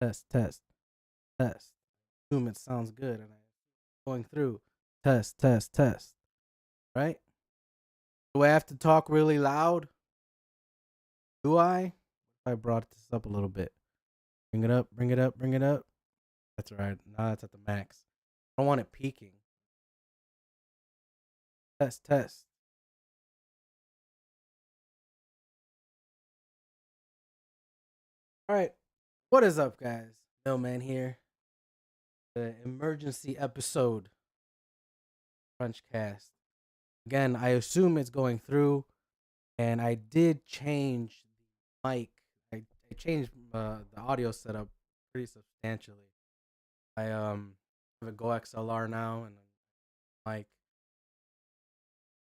Test, test, test. Assume it sounds good, and I'm going through. Test, test, test. Right? Do I have to talk really loud? Do I? I brought this up a little bit. Bring it up, bring it up, bring it up. That's right. Now it's at the max. I don't want it peaking. Test, test. All right. What is up, guys? Mailman here. The emergency episode. Crunchcast. Again, I assume it's going through, and I did change the mic. I changed the audio setup pretty substantially. I have a Go XLR now, and like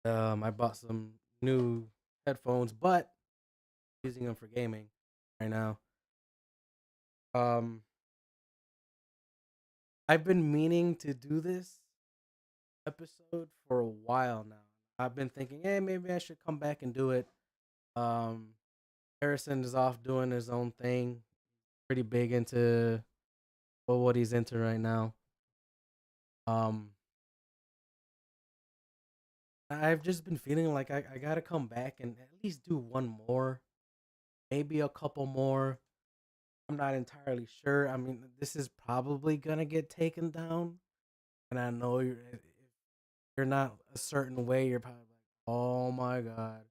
I bought some new headphones, but I'm using them for gaming right now. Um, I've been meaning to do this episode for a while now. I've been thinking, hey, maybe I should come back and do it. Um, Harrison is off doing his own thing, pretty big into what he's into right now. Um, I've just been feeling like I gotta come back and at least do one more, maybe a couple more. I'm not entirely sure. I mean, this is probably gonna get taken down, and I know if you're not a certain way, you're probably like, "Oh my god,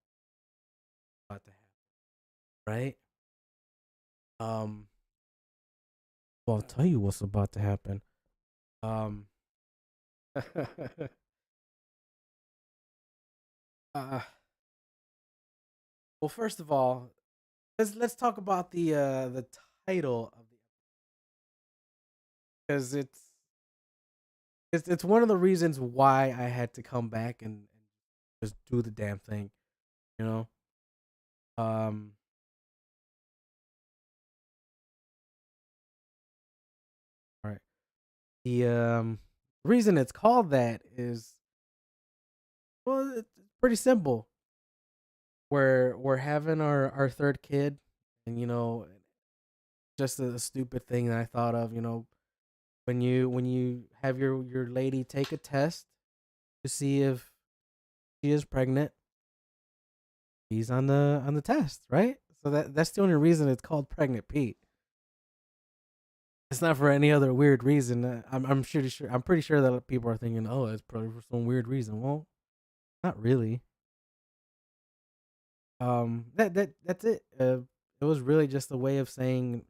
about to happen," right? Um, well, I'll tell you what's about to happen. Um, uh, well, first of all, let's talk about the title of the, because it's one of the reasons why I had to come back and just do the damn thing, you know. Um, all right. The reason it's called that is, well, it's pretty simple. We're having our third kid, and just a stupid thing that I thought of. When you have your lady take a test to see if she is pregnant, he's on the test, right? So that's the only reason it's called Pregnant Pete. It's not for any other weird reason. I'm pretty sure that people are thinking, oh, it's probably for some weird reason. Well, not really. That's it. It was really just a way of saying,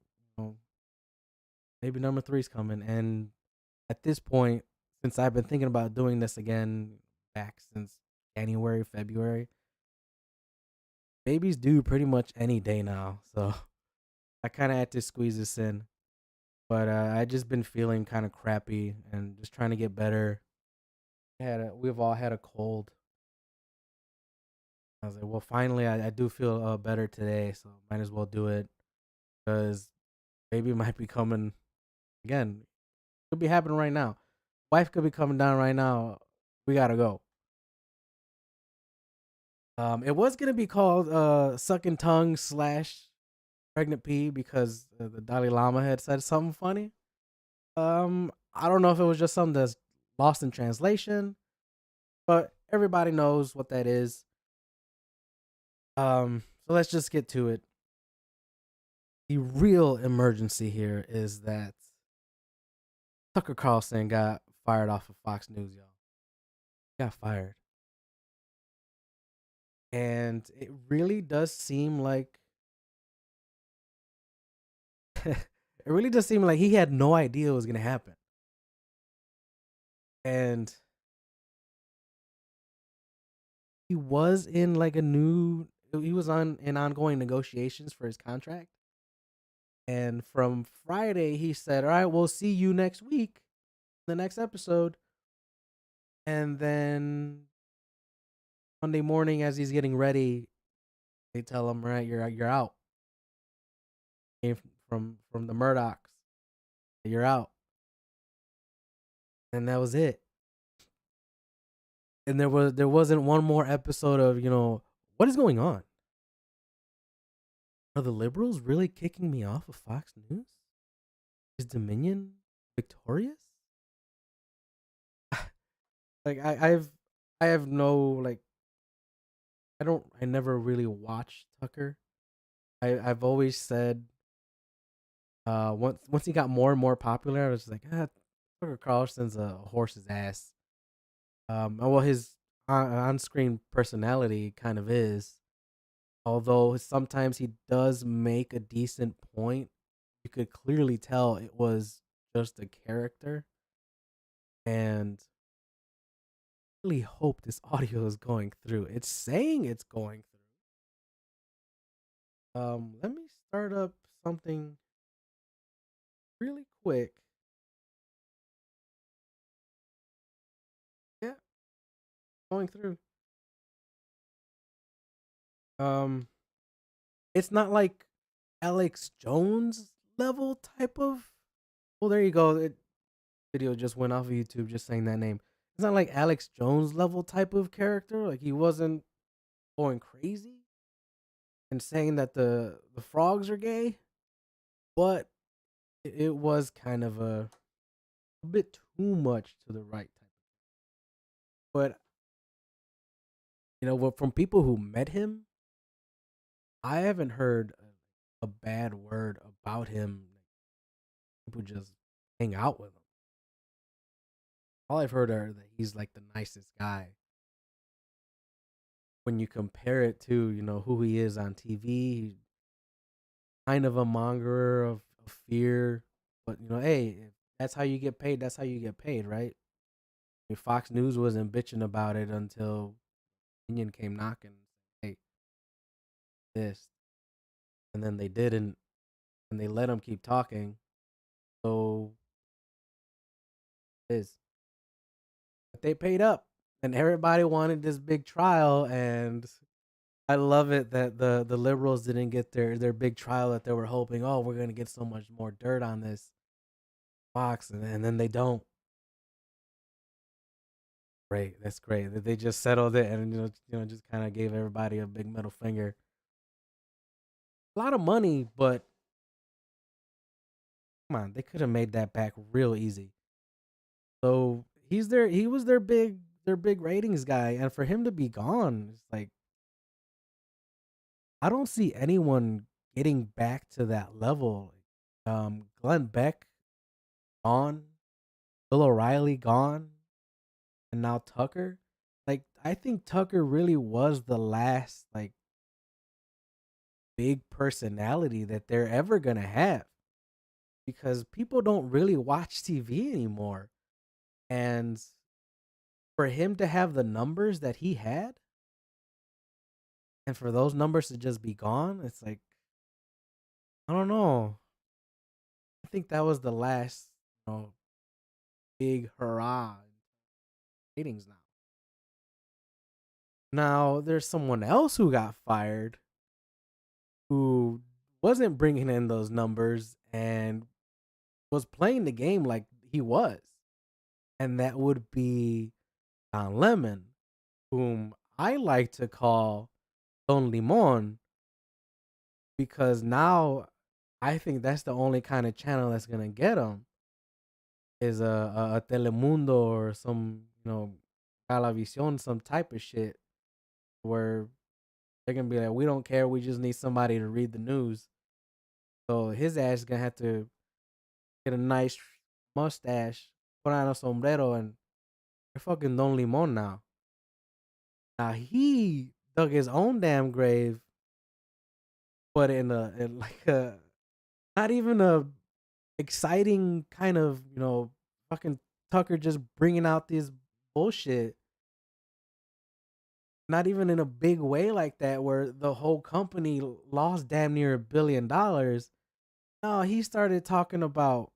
maybe number three's coming. And at this point, since I've been thinking about doing this again back since January, February, baby's due pretty much any day now. So I kind of had to squeeze this in. But I just been feeling kind of crappy and just trying to get better. We've all had a cold. I was like, well, finally, I do feel better today, so might as well do it because baby might be coming again. Could be happening right now. Wife could be coming down right now. We gotta go. It was gonna be called "Sucking Tongue" slash Pregnant Pee because the Dalai Lama had said something funny. I don't know if it was just something that's lost in translation, but everybody knows what that is. So let's just get to it. The real emergency here is that Tucker Carlson got fired off of Fox News, y'all. He got fired. And it really does seem like it really does seem like he had no idea what was gonna happen. And he was in like he was on in ongoing negotiations for his contract. And from Friday he said, all right, we'll see you next week, the next episode. And then Monday morning, as he's getting ready, they tell him, right, you're out. Came from the Murdochs. You're out. And that was it. And there wasn't one more episode of, what is going on? Are the liberals really kicking me off of Fox News? Is Dominion victorious? Like I have no like I never really watched Tucker. I've always said once he got more and more popular, I was like, Tucker Carlson's a horse's ass. Well, his on screen personality kind of is, although sometimes he does make a decent point. You could clearly tell it was just a character, and I really hope this audio is going through. It's saying it's going through. Let me start up something really quick. Yeah, going through. Um, it's not like Alex Jones level type of. Well, there you go. Video just went off of YouTube just saying that name. It's not like Alex Jones level type of character. Like he wasn't going crazy and saying that the frogs are gay, but it was kind of a bit too much to the right type. But from people who met him, I haven't heard a bad word about him. People just hang out with him. All I've heard are that he's like the nicest guy. When you compare it to who he is on TV, he's kind of a monger of fear. But hey, if that's how you get paid. That's how you get paid, right? I mean, Fox News wasn't bitching about it until Opinion came knocking. Hey, this, and then they didn't, and they let him keep talking. So this, but they paid up, and everybody wanted this big trial. And I love it that the liberals didn't get their big trial that they were hoping. Oh, we're gonna get so much more dirt on this Fox, and then they don't. Great, that's great. That they just settled it, and just kind of gave everybody a big middle finger. A lot of money, but come on, they could have made that back real easy. So he was their big ratings guy, and for him to be gone, it's like I don't see anyone getting back to that level. Glenn Beck gone, Bill O'Reilly gone, and now Tucker. Like I think Tucker really was the last like big personality that they're ever gonna have, because people don't really watch TV anymore. And for him to have the numbers that he had, and for those numbers to just be gone, it's like I don't know. I think that was the last, big hurrah ratings. Now there's someone else who got fired who wasn't bringing in those numbers and was playing the game like he was, and that would be Don Lemon, whom I like to call Don Limon, because now I think that's the only kind of channel that's gonna get him is a Telemundo or some Galavisión, some type of shit where they're gonna be like, we don't care, we just need somebody to read the news. So his ass is gonna have to get a nice mustache, put on a sombrero, and they're fucking Don Limon now. Now he dug his own damn grave, but in like a not even a exciting kind of fucking Tucker just bringing out this bullshit. Not even in a big way like that, where the whole company lost damn near $1 billion. No, he started talking about.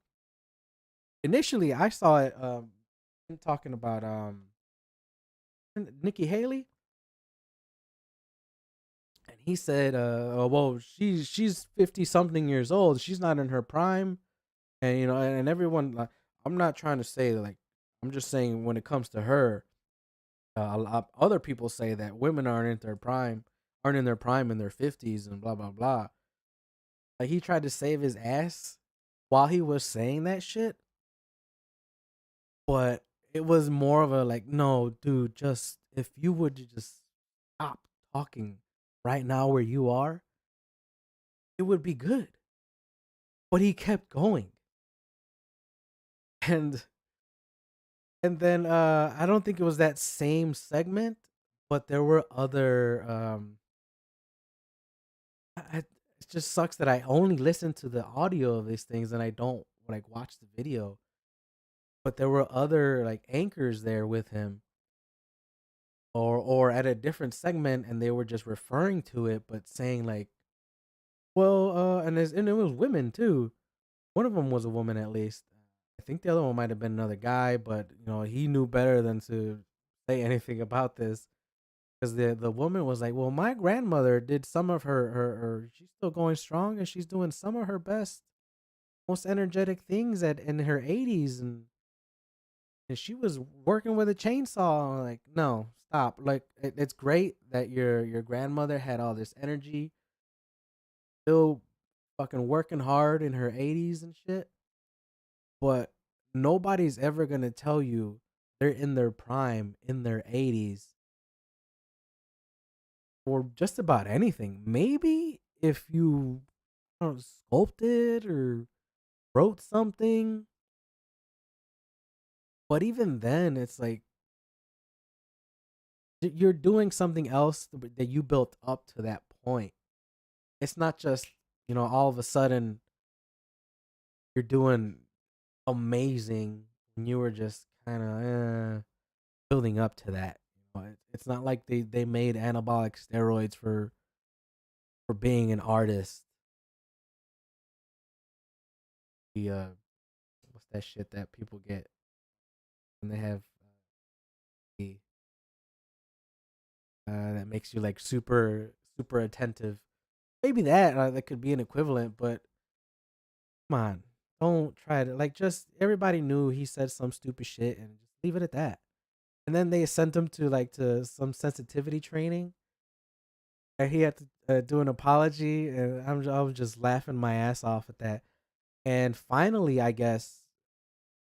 Initially, I saw it. Him talking about Nikki Haley, and he said, well, she's 50 something years old. She's not in her prime, and and everyone like. I'm not trying to say like. I'm just saying when it comes to her, a lot other people say that women aren't in their prime in their 50s and blah blah blah. Like he tried to save his ass while he was saying that shit, but it was more of a like, no, dude, just if you would just stop talking right now where you are, it would be good. But he kept going. And then I don't think it was that same segment, but there were other it just sucks that I only listen to the audio of these things and I don't like watch the video. But there were other like anchors there with him, or at a different segment, and they were just referring to it but saying like, well, and it was women too. One of them was a woman at least. I think the other one might have been another guy, but he knew better than to say anything about this, because the woman was like, well, my grandmother did some of her she's still going strong and she's doing some of her best, most energetic things at in her 80s, and she was working with a chainsaw. Like, no, stop. Like, it's great that your grandmother had all this energy, still fucking working hard in her 80s and shit, but nobody's ever gonna tell you they're in their prime in their 80s or just about anything. Maybe if you, I don't know, sculpted or wrote something, but even then, it's like you're doing something else that you built up to that point. It's not just all of a sudden you're doing amazing when you were just kind of building up to that. It's not like they made anabolic steroids for being an artist. The what's that shit that people get when they have the that makes you like super attentive. Maybe that could be an equivalent, but come on, don't try to like just everybody knew he said some stupid shit and just leave it at that. And then they sent him to some sensitivity training, and he had to do an apology, and I was just laughing my ass off at that. And finally, I guess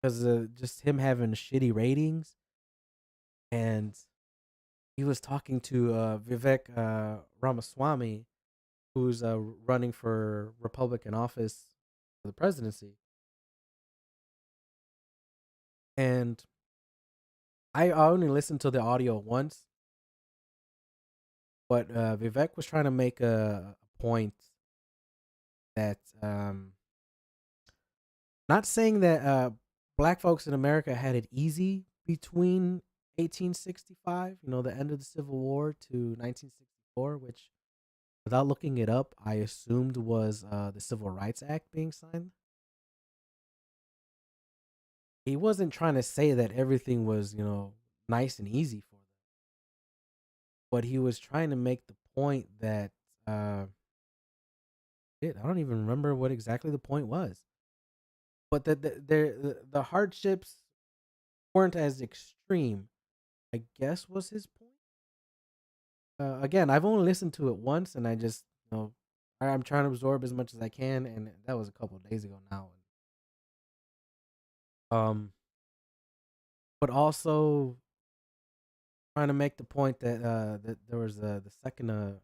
because just him having shitty ratings, and he was talking to Vivek Ramaswamy, who's running for Republican office for the presidency. And I only listened to the audio once, but Vivek was trying to make a point that not saying that black folks in America had it easy between 1865, the end of the Civil War, to 1964, which, without looking it up, I assumed was the Civil Rights Act being signed. He wasn't trying to say that everything was, nice and easy for them, but he was trying to make the point that I don't even remember what exactly the point was, but that the hardships weren't as extreme, I guess, was his point. Again, I've only listened to it once, and I just, I'm trying to absorb as much as I can, and that was a couple of days ago now. Um, but also trying to make the point that that there was the Second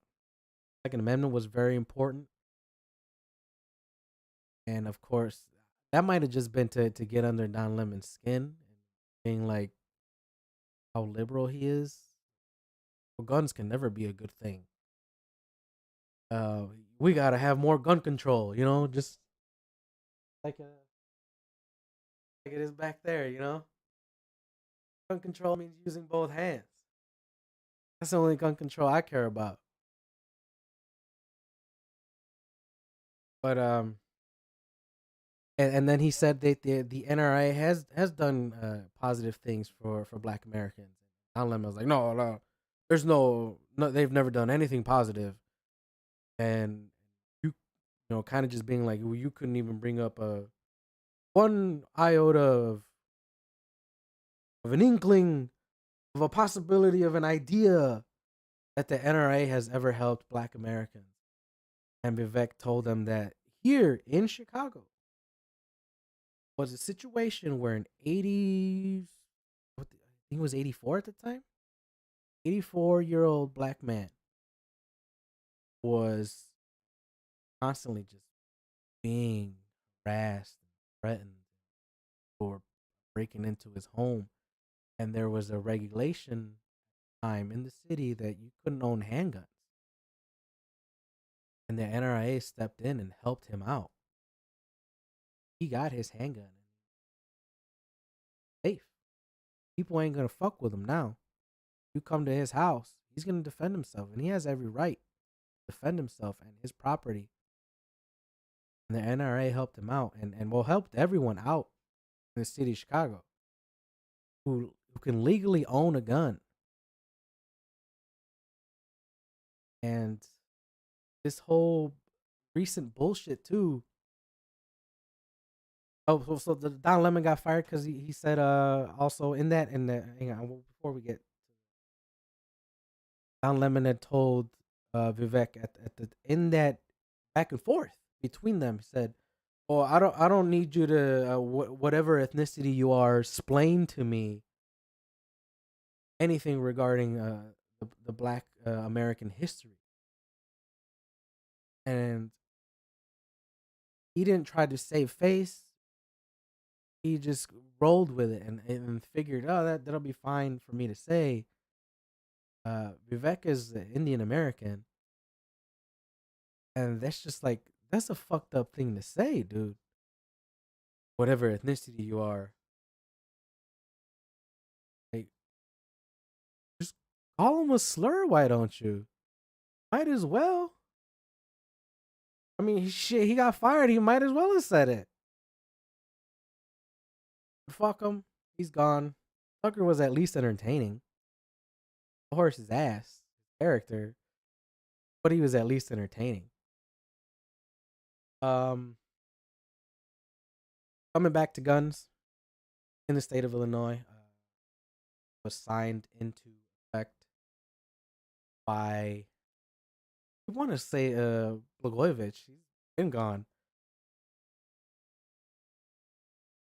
Amendment was very important, and of course, that might have just been to get under Don Lemon's skin, and being like how liberal he is. Well, guns can never be a good thing. We gotta have more gun control, just like like it is back there. Gun control means using both hands. That's the only gun control I care about. But and then he said that the NRA has done positive things for Black Americans. Don Lemon was like, no, no, there's no, they've never done anything positive, and kind of just being like, well, you couldn't even bring up a one iota of an inkling of a possibility of an idea that the NRA has ever helped Black Americans. And Vivek told them that here in Chicago, was a situation where an 80, I think it was 84 at the time, 84-year-old black man was constantly just being harassed and threatened for breaking into his home. And there was a regulation time in the city that you couldn't own handguns. And the NRA stepped in and helped him out. He got his handgun and safe. People ain't gonna fuck with him now. You come to his house, he's gonna defend himself, and he has every right to defend himself and his property. And the NRA helped him out, and well, helped everyone out in the city of Chicago who can legally own a gun. And this whole recent bullshit too. Oh, so the Don Lemon got fired because he said also in that, and hang on, before we get, Don Lemon had told Vivek at the in that back and forth between them, he said, "Oh, I don't need you to whatever ethnicity you are, explain to me anything regarding the Black American history." And he didn't try to save face. He just rolled with it and figured, oh, that'll be fine for me to say. Vivek is Indian American, and that's just like, that's a fucked up thing to say, dude. Whatever ethnicity you are, like, just call him a slur. Why don't you? Might as well. I mean, shit, he got fired. He might as well have said it. Fuck him. He's gone. Tucker was at least entertaining. The horse's ass character, but he was at least entertaining. Um, Coming back to guns in the state of Illinois, was signed into effect by, I want to say, Blagojevich. He's been gone.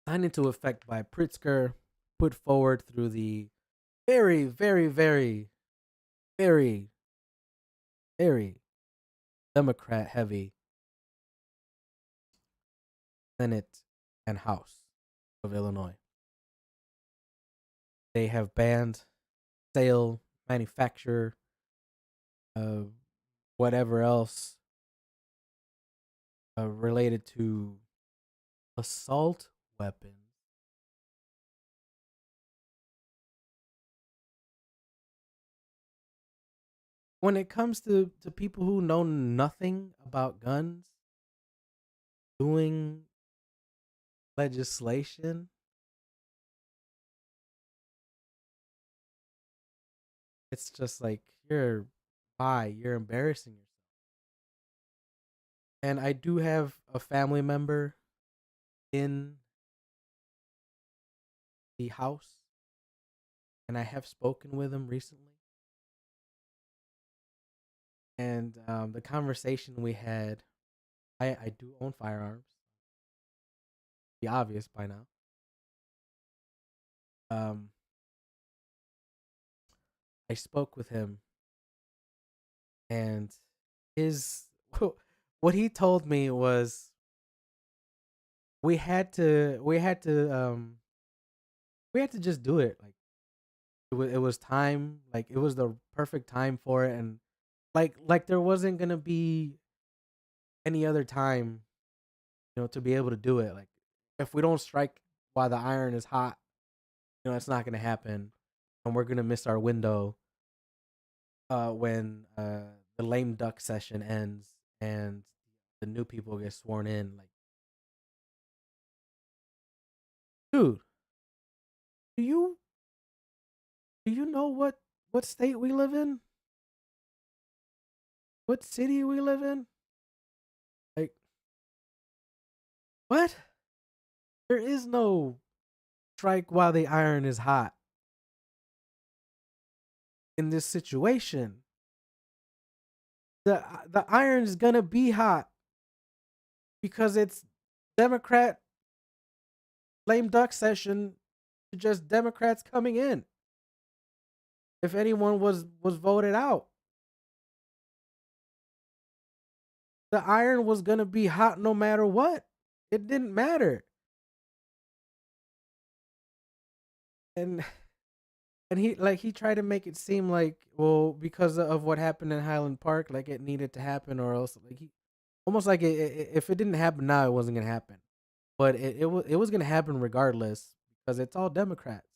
Signed into effect by Pritzker, put forward through the very, very, very, very, very Democrat heavy Senate and House of Illinois. They have banned sale, manufacture, uh, whatever else related to assault weapons. When it comes to people who know nothing about guns doing legislation, it's just like, you're embarrassing yourself. And I do have a family member in the house, and I have spoken with him recently. And the conversation we had, I do own firearms. Be obvious by now. Um, I spoke with him, and his what he told me was, we had to just do it. Like, it was time. Like, it was the perfect time for it, and like there wasn't gonna be any other time, to be able to do it. Like, if we don't strike while the iron is hot, it's not gonna happen, and we're gonna miss our window when the lame duck session ends and the new people get sworn in. Like, dude, do you know what state we live in? What city we live in? Like, what? There is no strike while the iron is hot in this situation. The iron is gonna be hot because it's Democrat lame duck session to just Democrats coming in. If anyone was voted out, the iron was gonna be hot no matter what. It didn't matter. And he tried to make it seem like, well, because of what happened in Highland Park, like it needed to happen, or else like he almost like if it didn't happen now, it wasn't gonna happen. But it was gonna happen regardless because it's all Democrats.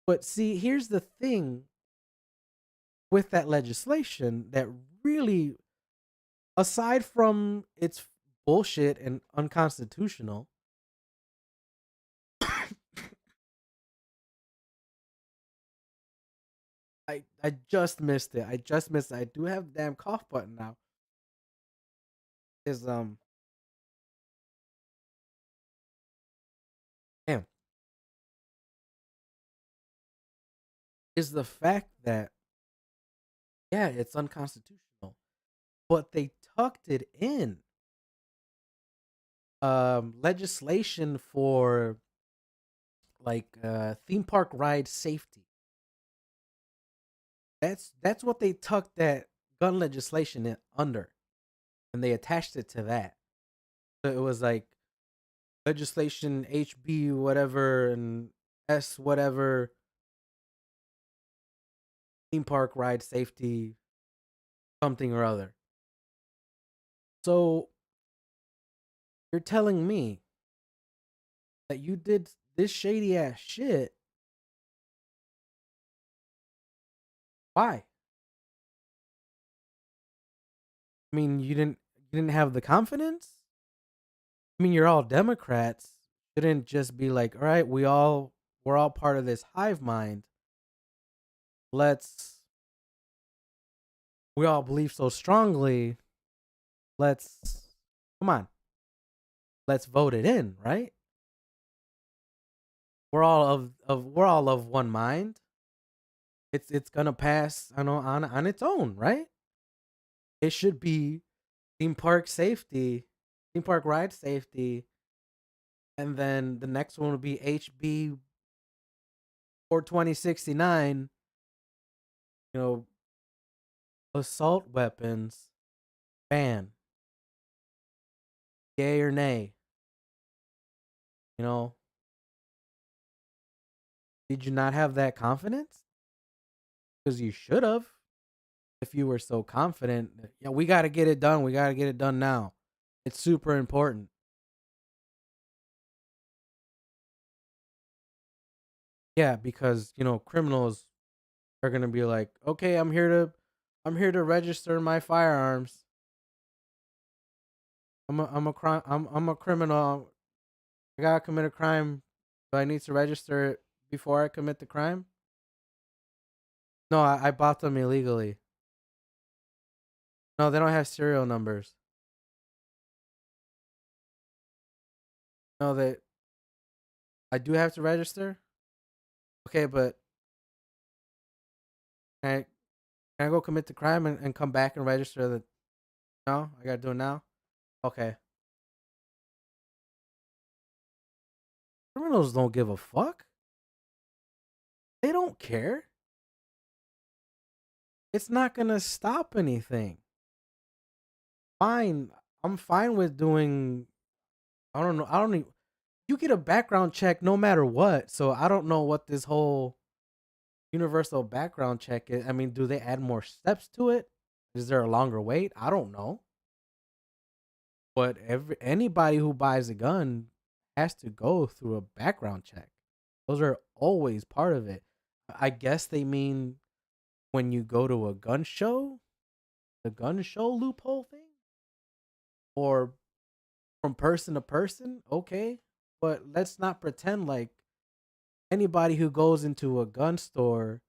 But see, here's the thing with that legislation that really, aside from its bullshit and unconstitutional, I just missed it. I just missed it. I do have the damn cough button now. Is damn is the fact that, yeah, it's unconstitutional, but they tucked it in legislation for like theme park ride safety. That's what they tucked that gun legislation under, and they attached it to that. So it was like legislation HB whatever and S whatever, theme park ride safety something or other. So you're telling me that you did this shady ass shit? Why? I mean, you didn't have the confidence? I mean, you're all Democrats. Shouldn't just be like, all right, we're all part of this hive mind. Let's we all believe so strongly. Let's come on. Let's vote it in, right? We're all of one mind. It's gonna pass on its own, right? It should be theme park safety, theme park ride safety, and then the next one would be HB 42069. You know, assault weapons ban, yay or nay. You know, did you not have that confidence? Because you should have. If you were so confident, yeah, we got to get it done. We got to get it done now. It's super important. Yeah, because criminals are gonna be like, okay, I'm here to register my firearms. I'm a criminal. I gotta commit a crime. Do I need to register it before I commit the crime? No, I bought them illegally. No, they don't have serial numbers. No, they. I do have to register. Okay, but can I, can I go commit the crime and come back and register the? No, I gotta do it now. Okay. Criminals don't give a fuck. They don't care. It's not gonna stop anything. Fine. I'm fine with doing. I don't know. I don't even. You get a background check no matter what. So I don't know what this whole universal background check is. I mean, do they add more steps to it? Is there a longer wait? I don't know. But anybody who buys a gun has to go through a background check. Those are always part of it. I guess they mean when you go to a gun show, the gun show loophole thing, or from person to person. Okay, but let's not pretend like anybody who goes into a gun store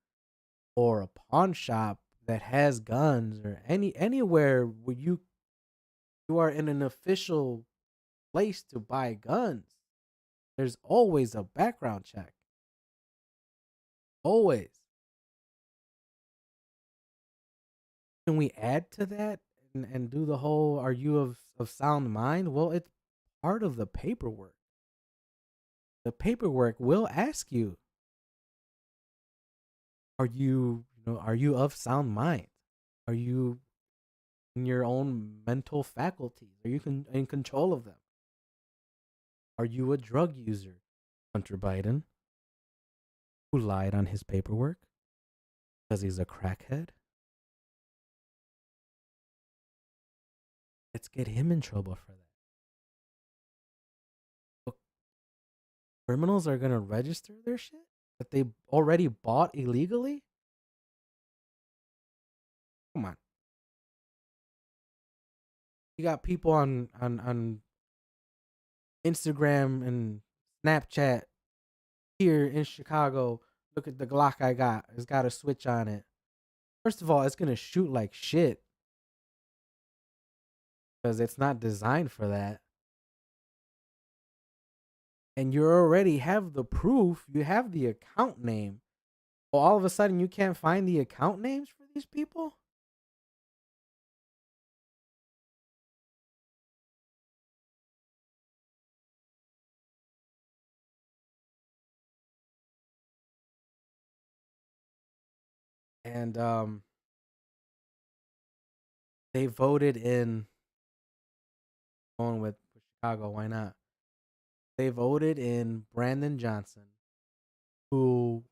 or a pawn shop that has guns, or anywhere where you are in an official place to buy guns, there's always a background check. Always. Can we add to that and do the whole, are you of sound mind? Well, it's part of the paperwork. the paperwork will ask you, are you of sound mind? Are you in your own mental faculties? Are you in control of them? Are you a drug user? Hunter Biden, who lied on his paperwork because he's a crackhead. Let's get him in trouble for that. Look, criminals are gonna register their shit that they already bought illegally. Come on, you got people on Instagram and Snapchat here in Chicago. Look at the Glock I got. It's got a switch on it. First of all, it's gonna shoot like shit because it's not designed for that. And you already have the proof. You have the account name. Well, all of a sudden, you can't find the account names for these people. And they voted in going with Chicago. Why not? They voted in Brandon Johnson, who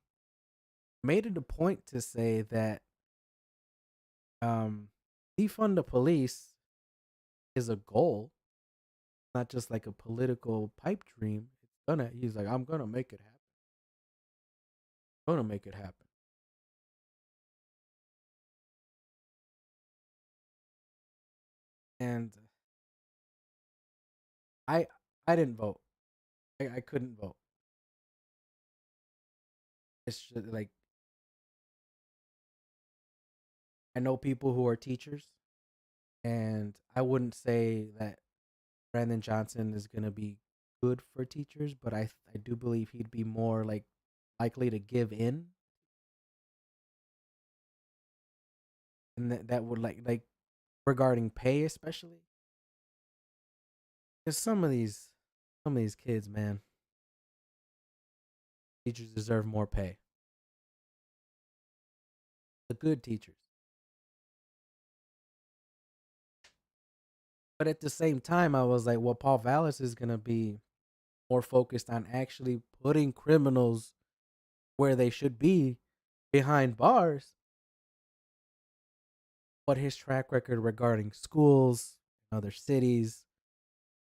made it a point to say that defund the police is a goal, not just like a political pipe dream. He's like, I'm gonna make it happen. I'm gonna make it happen. And I I didn't vote. I couldn't vote. It's just like I know people who are teachers, and I wouldn't say that Brandon Johnson is gonna be good for teachers, but I do believe he'd be more like likely to give in, and that would like regarding pay especially, because some of these kids, man, teachers deserve more pay. The good teachers, but at the same time, I was like, well, Paul Vallis is gonna be more focused on actually putting criminals where they should be behind bars. But his track record regarding schools in other cities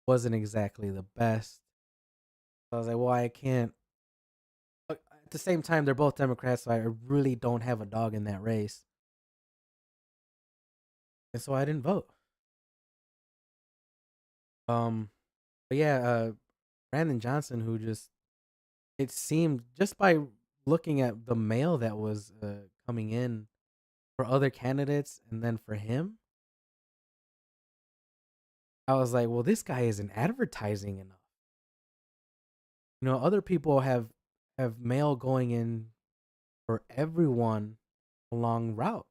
wasn't exactly the best. So I was like, well, I can't. But at the same time, they're both Democrats, so I really don't have a dog in that race. And so I didn't vote. Um, but yeah, Brandon Johnson, who just, it seemed just by looking at the mail that was coming in for other candidates and then for him, I was like, well, this guy isn't advertising enough. Other people have mail going in for everyone along routes.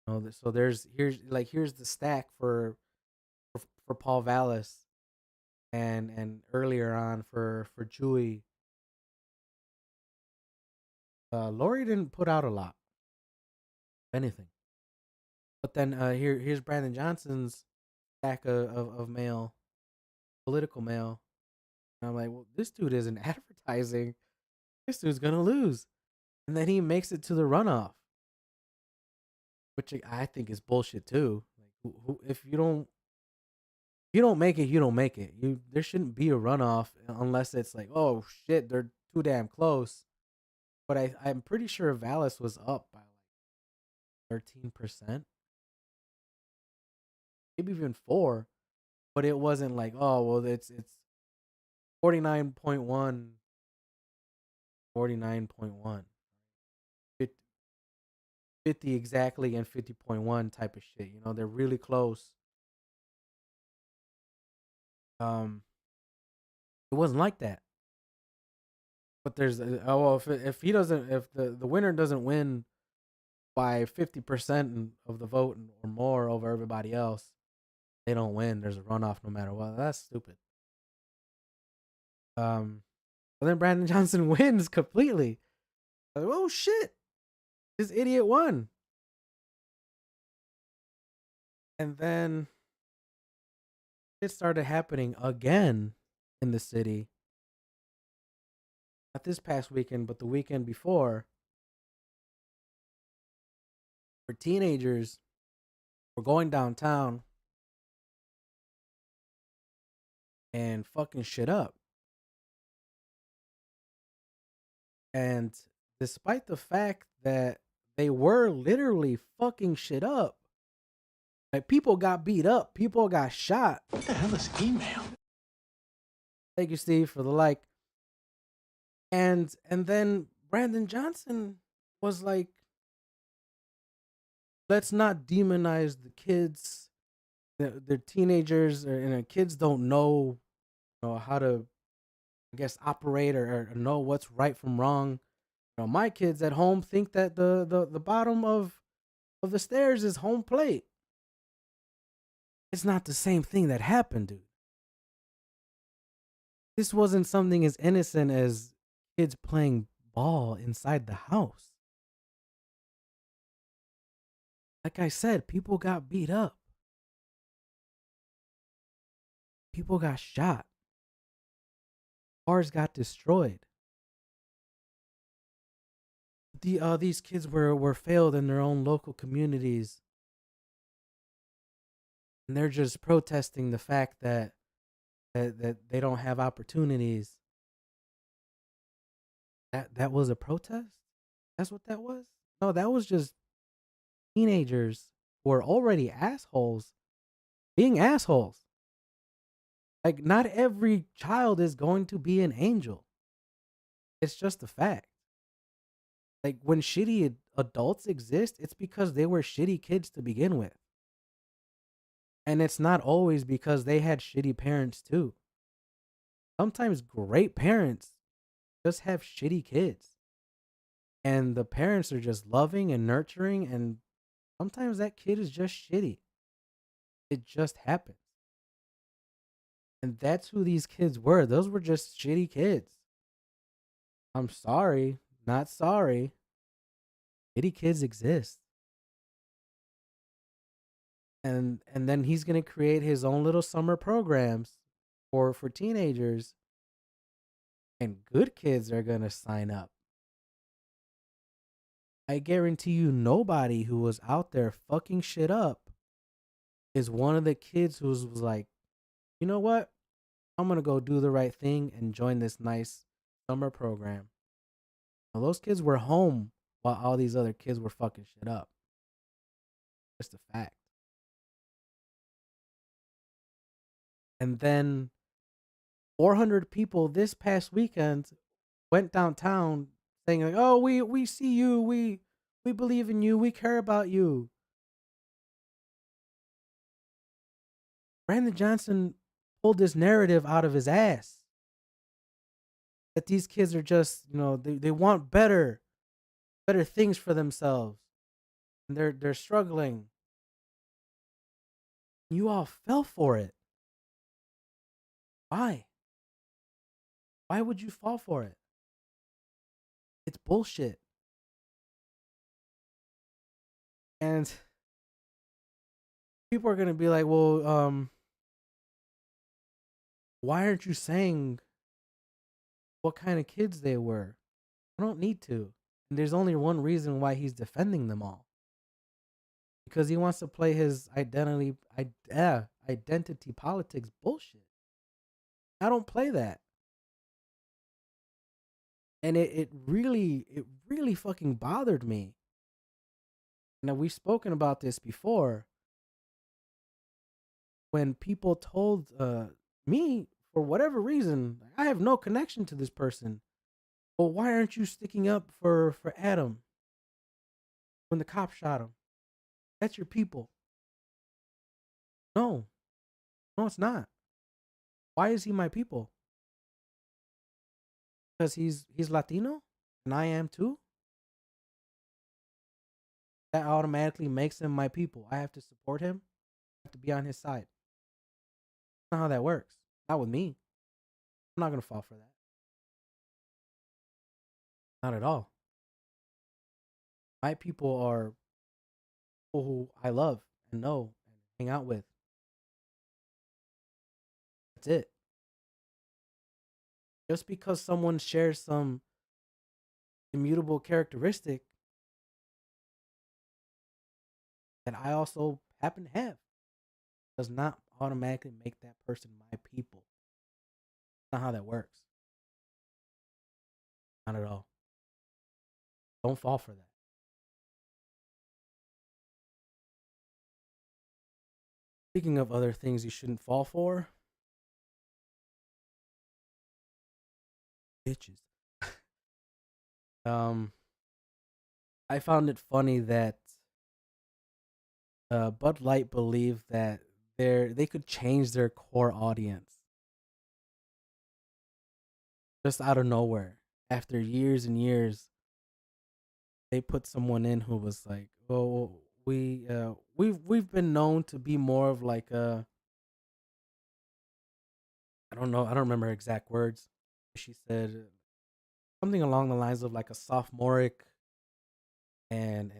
So here's the stack for Paul Vallis and earlier on for Chewy. Lori didn't put out a lot, if anything. But then here's Brandon Johnson's stack of mail, political mail. And I'm like, well, this dude isn't advertising. This dude's gonna lose. And then he makes it to the runoff, which I think is bullshit too. Like, if you don't make it, you don't make it. There shouldn't be a runoff unless it's like, oh shit, they're too damn close. But I'm pretty sure Vallis was up by like 13%, maybe even 4. But it wasn't like, oh well, it's 49.1, 49.1, 50 exactly, and 50.1 type of shit. They're really close. Um, it wasn't like that. But there's oh well, if he doesn't, if the winner doesn't win by 50% of the vote or more over everybody else, they don't win. There's a runoff no matter what. That's stupid. But then Brandon Johnson wins completely. Like, oh shit, this idiot won. And then it started happening again in the city. Not this past weekend, but the weekend before, where teenagers were going downtown and fucking shit up. And despite the fact that they were literally fucking shit up, like people got beat up, people got shot. What the hell is email? Thank you, Steve, for the like. And then Brandon Johnson was like, let's not demonize the kids. They're teenagers, and kids don't know, how to, I guess, operate or know what's right from wrong. My kids at home think that the bottom of the stairs is home plate. It's not the same thing that happened, dude. This wasn't something as innocent as kids playing ball inside the house. Like I said, people got beat up. People got shot. Cars got destroyed. These kids were failed in their own local communities, and they're just protesting the fact that they don't have opportunities. That was a protest? That's what that was? No, that was just teenagers who are already assholes being assholes. Like, not every child is going to be an angel. It's just a fact. Like, when shitty adults exist, it's because they were shitty kids to begin with. And it's not always because they had shitty parents too. Sometimes great parents just have shitty kids. And the parents are just loving and nurturing, and sometimes that kid is just shitty. It just happens. And that's who these kids were. Those were just shitty kids. I'm sorry, not sorry. Shitty kids exist. And then he's gonna create his own little summer programs for teenagers, and good kids are gonna sign up. I guarantee you nobody who was out there fucking shit up is one of the kids who was like, you know what? I'm gonna go do the right thing and join this nice summer program. Now, those kids were home while all these other kids were fucking shit up. Just a fact. And then 400 people this past weekend went downtown saying like, "Oh, we see you. We believe in you. We care about you." Brandon Johnson pulled this narrative out of his ass that these kids are just, they want better things for themselves, and they're struggling. You all fell for it. Why? Why would you fall for it? It's bullshit. And people are gonna be like, well, why aren't you saying what kind of kids they were? I don't need to. And there's only one reason why he's defending them all. Because he wants to play his identity politics bullshit. I don't play that. And it really fucking bothered me. Now, we've spoken about this before. When people told me, for whatever reason, I have no connection to this person. Well, why aren't you sticking up for Adam when the cop shot him? That's your people. No, no, it's not. Why is he my people? Because he's Latino and I am too. That automatically makes him my people. I have to support him. I have to be on his side. That's not how that works. Not with me. I'm not gonna fall for that. Not at all. My people are people who I love and know and hang out with. That's it. Just because someone shares some immutable characteristic that I also happen to have does not automatically make that person my people. That's not how that works. Not at all. Don't fall for that. Speaking of other things you shouldn't fall for, bitches. Um, I found it funny that Bud Light believed that they could change their core audience just out of nowhere. After years and years, they put someone in who was like, "Oh, we've been known to be more of like a I don't know, I don't remember exact words. She said something along the lines of like a sophomoric and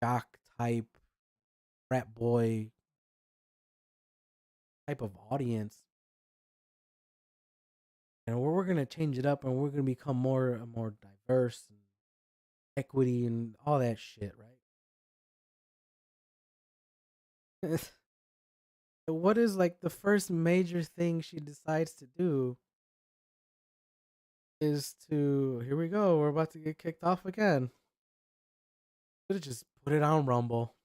jock type frat boy type of audience, and we're gonna change it up, and we're gonna become more diverse and equity and all that shit, right? What is like the first major thing she decides to do is to here we go, we're about to get kicked off again. Could have just put it on Rumble.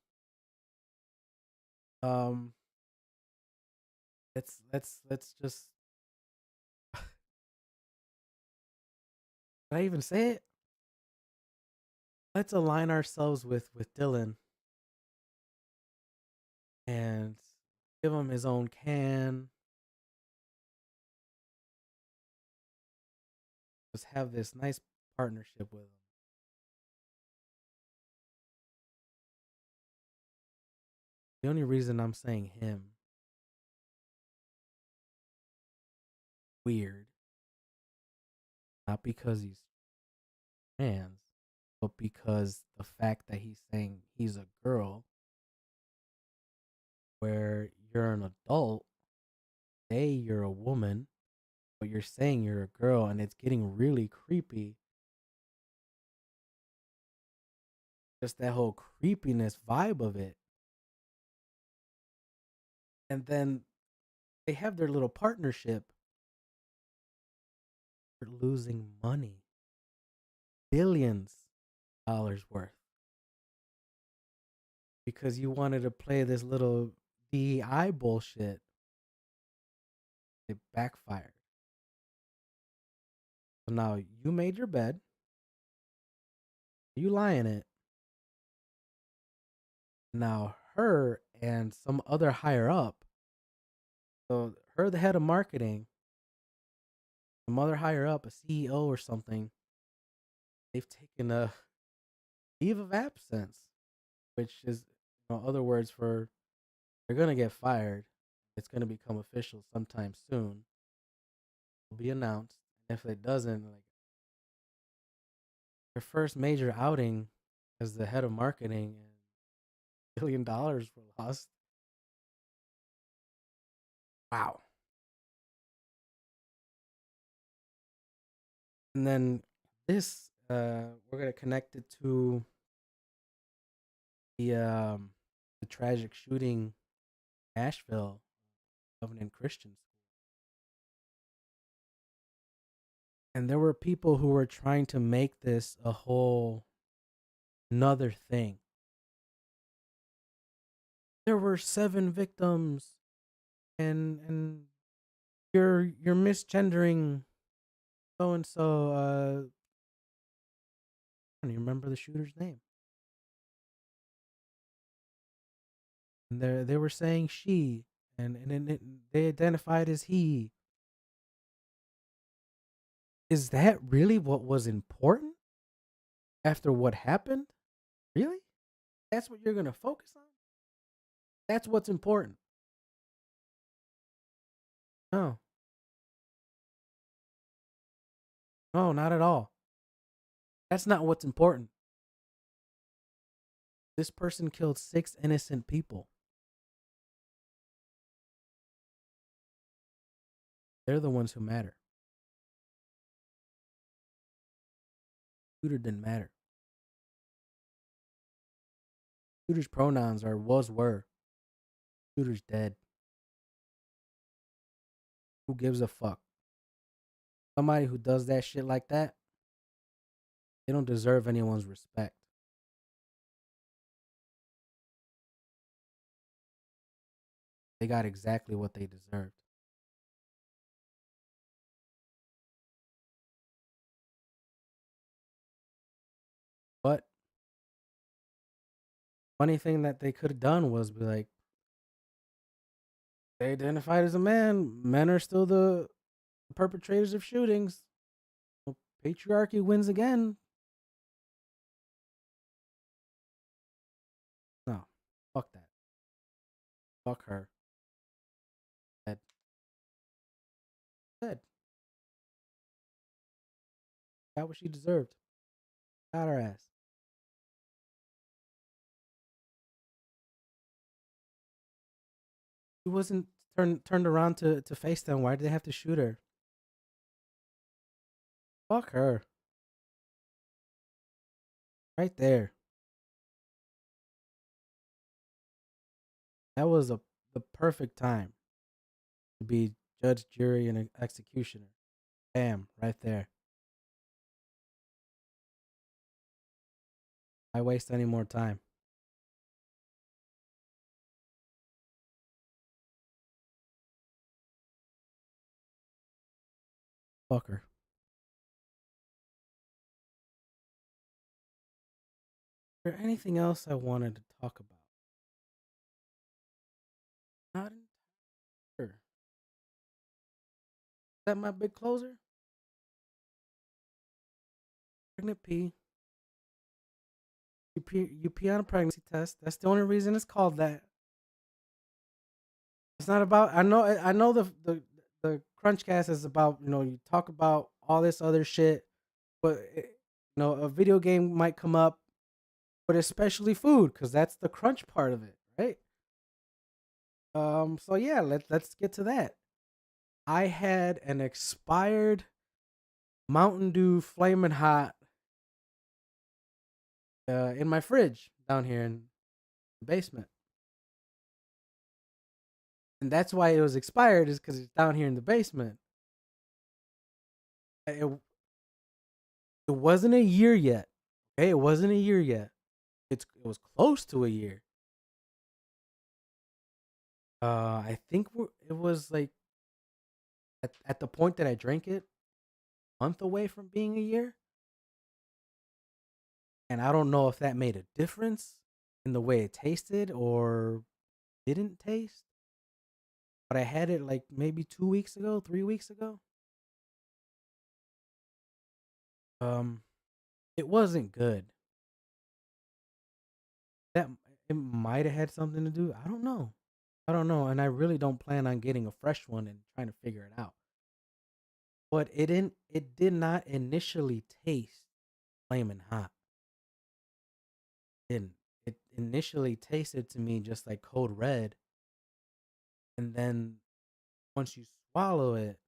Um, let's just did I even say it? Let's align ourselves with Dylan and give him his own can. Just have this nice partnership with him. The only reason I'm saying him weird, not because he's trans, but because the fact that he's saying he's a girl, where you're an adult, say you're a woman, but you're saying you're a girl, and it's getting really creepy. Just that whole creepiness vibe of it. And then they have their little partnership. They're losing money, billions worth, because you wanted to play this little DEI bullshit. It backfired. So now you made your bed, you lie in it. Now her and some other higher up, so her the head of marketing, some other higher up, a CEO or something, they've taken a leave of absence, which is other words for they're gonna get fired. It's gonna become official sometime soon. It'll be announced. And if it doesn't, like their first major outing as the head of marketing and $1 billion were lost. Wow. And then this we're gonna connect it to the tragic shooting in Asheville, Covenant Christian School. And there were people who were trying to make this a whole another thing. There were 7 victims, and you're misgendering so and so. I don't even remember the shooter's name. And they were saying she, and they identified as he. Is that really what was important after what happened? Really? That's what you're gonna focus on? That's what's important. No. No, not at all. That's not what's important. This person killed 6 innocent people. They're the ones who matter. Shooter didn't matter. Shooter's pronouns are was, were. Shooter's dead. Who gives a fuck? Somebody who does that shit like that, they don't deserve anyone's respect. They got exactly what they deserved. But funny thing that they could have done was be like, they identified as a man. Men are still the perpetrators of shootings. Well, patriarchy wins again. No, fuck that. Fuck her. Dead. Dead. Got what she deserved. Got her ass. She wasn't turned around to face them. Why did they have to shoot her? Fuck her. Right there. That was the perfect time to be judge, jury, and executioner. Bam, right there. Why waste any more time? Fuck her. Is there anything else I wanted to talk about? Not sure. Is that my big closer? Pregnant P. You pee on a pregnancy test. That's the only reason it's called that. It's not about. I know the Crunchcast is about. You talk about all this other shit, but a video game might come up, but especially food because that's the crunch part of it, right? So yeah, let's get to that. I had an expired Mountain Dew Flamin' Hot in my fridge down here in the basement, and that's why it was expired is because it's down here in the basement. It wasn't a year yet. Okay, it wasn't a year yet. It was close to a year. I think it was like at the point that I drank it, a month away from being a year. And I don't know if that made a difference in the way it tasted or didn't taste. But I had it like maybe 2 weeks ago, 3 weeks ago. Um, it wasn't good. That it might have had something to do. I don't know. I don't know, and I really don't plan on getting a fresh one and trying to figure it out. But it didn't. It did not initially taste flaming hot. It didn't. It initially tasted to me just like Code Red, and then once you swallow it,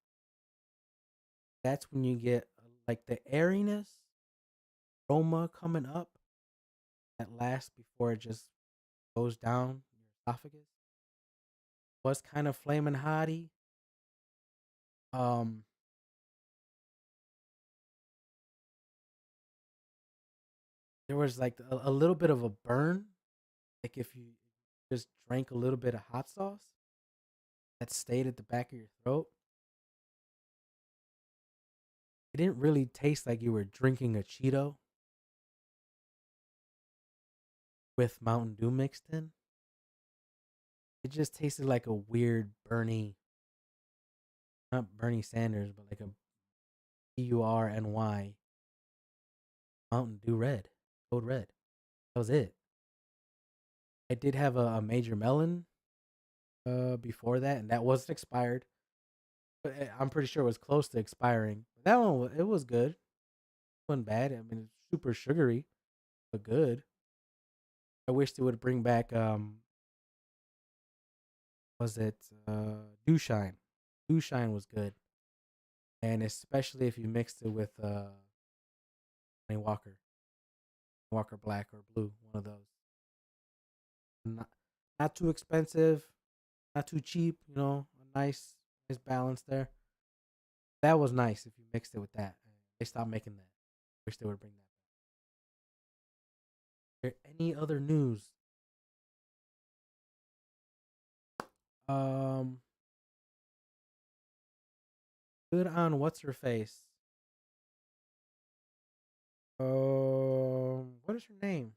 that's when you get like the airiness aroma coming up that lasts before it just goes down your esophagus. Was kind of flaming hotty. Um, there was like a little bit of a burn, like if you just drank a little bit of hot sauce that stayed at the back of your throat. It didn't really taste like you were drinking a Cheeto with Mountain Dew mixed in. It just tasted like a weird Bernie, not Bernie Sanders, but like a Burny Mountain Dew Red, Code Red. That was it. I did have a Major Melon before that, and that wasn't expired. But I'm pretty sure it was close to expiring. That one it was good. It wasn't bad. I mean, it's super sugary, but good. I wish they would bring back was it Dew Shine? Dew Shine was good, and especially if you mixed it with Johnny Walker Black or Blue, one of those. Not not too expensive, not too cheap. You know, a nice balance there. That was nice if you mixed it with that. They stopped making that. Wish they would bring that. Any other news? Um, good on what's her face. What is her name?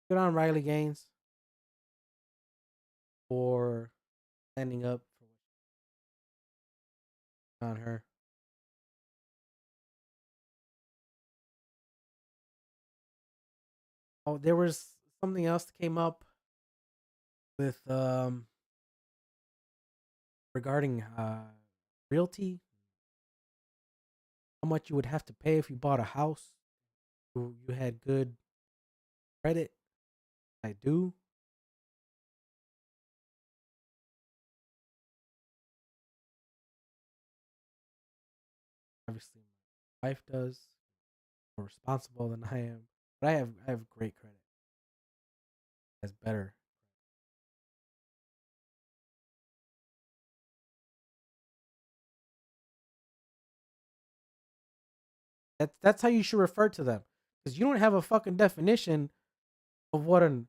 Good on Riley Gaines for standing up on her. Oh, there was something else that came up with regarding realty. How much you would have to pay if you bought a house. You had good credit. I do. Obviously, my wife does. More responsible than I am, but I have great credit. That's better. That's how you should refer to them, because you don't have a fucking definition of what an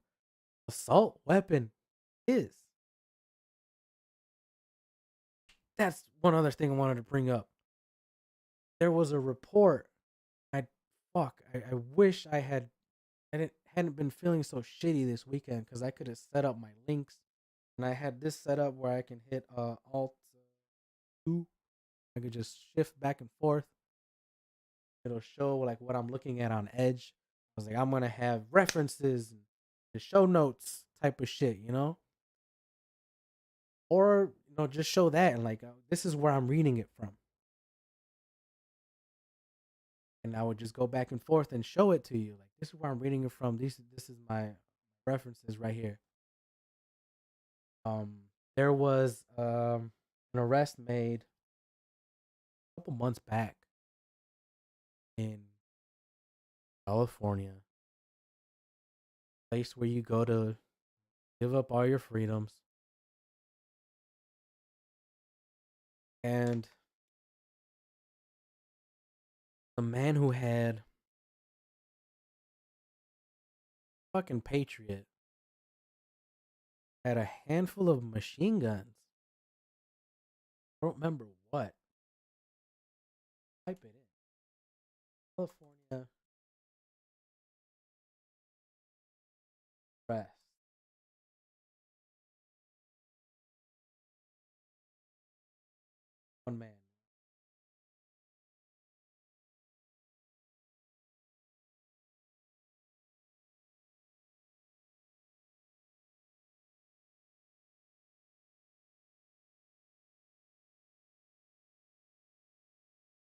assault weapon is. That's one other thing I wanted to bring up. There was a report. I I wish I hadn't been feeling so shitty this weekend because I could have set up my links and I had this set up where I can hit Alt 2. I could just shift back and forth. It'll show like what I'm looking at on Edge. I was like, I'm gonna have references and the show notes type of shit, or just show that and like this is where I'm reading it from, and I would just go back and forth and show it to you. Like this is where I'm reading it from. This is my references right here. Um, there was an arrest made a couple months back in California, place where you go to give up all your freedoms, and the man who had fucking Patriot had a handful of machine guns. I don't remember what. Type it in. California arrest. One man.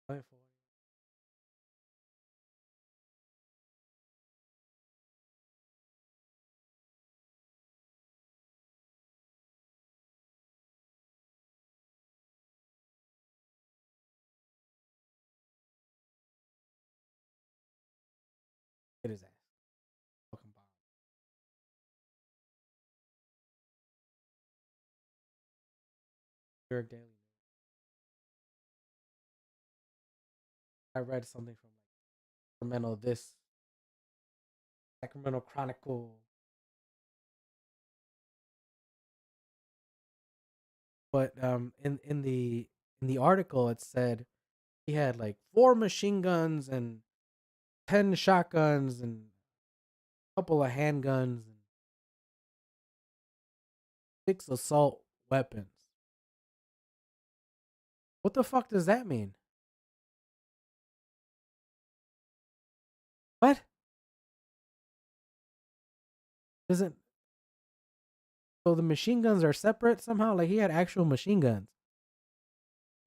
California. Get his ass. Fucking bomb. Eric Daily. I read something from like Sacramento Chronicle, but in the article it said he had like 4 machine guns and 10 shotguns and a couple of handguns and 6 assault weapons. What the fuck does that mean? Isn't so the machine guns are separate somehow? Like he had actual machine guns.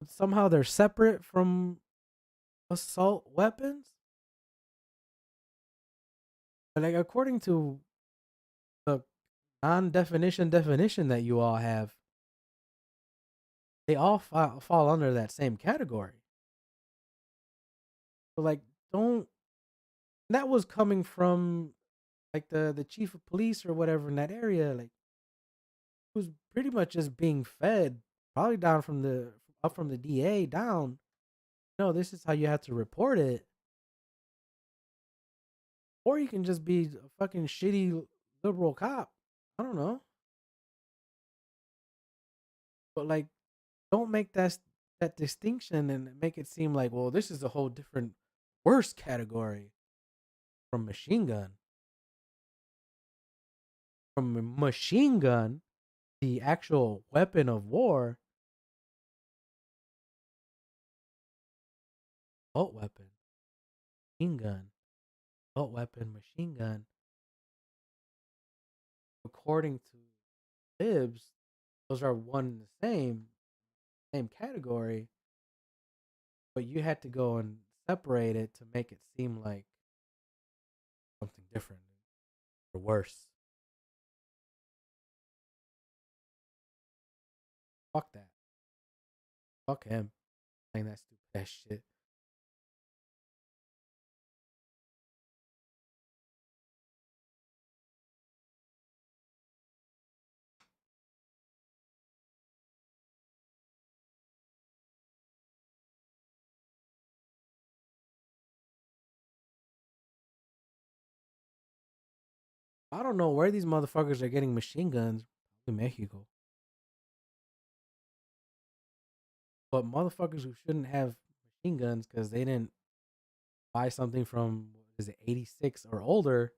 But somehow they're separate from assault weapons? But like according to the definition that you all have, they all fall under that same category. So like don't that was coming from like the chief of police or whatever in that area, like who's pretty much just being fed probably down from the up from the DA down. No, this is how you have to report it. Or you can just be a fucking shitty liberal cop. I don't know. But like don't make that distinction and make it seem like, well, this is a whole different worse category from machine gun. From a machine gun, the actual weapon of war, assault weapon, machine gun, assault weapon, machine gun. According to libs, those are one and the same category, but you had to go and separate it to make it seem like something different or worse. Fuck that. Fuck him saying that stupid ass shit. I don't know where these motherfuckers are getting machine guns in Mexico. But motherfuckers who shouldn't have machine guns because they didn't buy something from, what is it, 86 or older,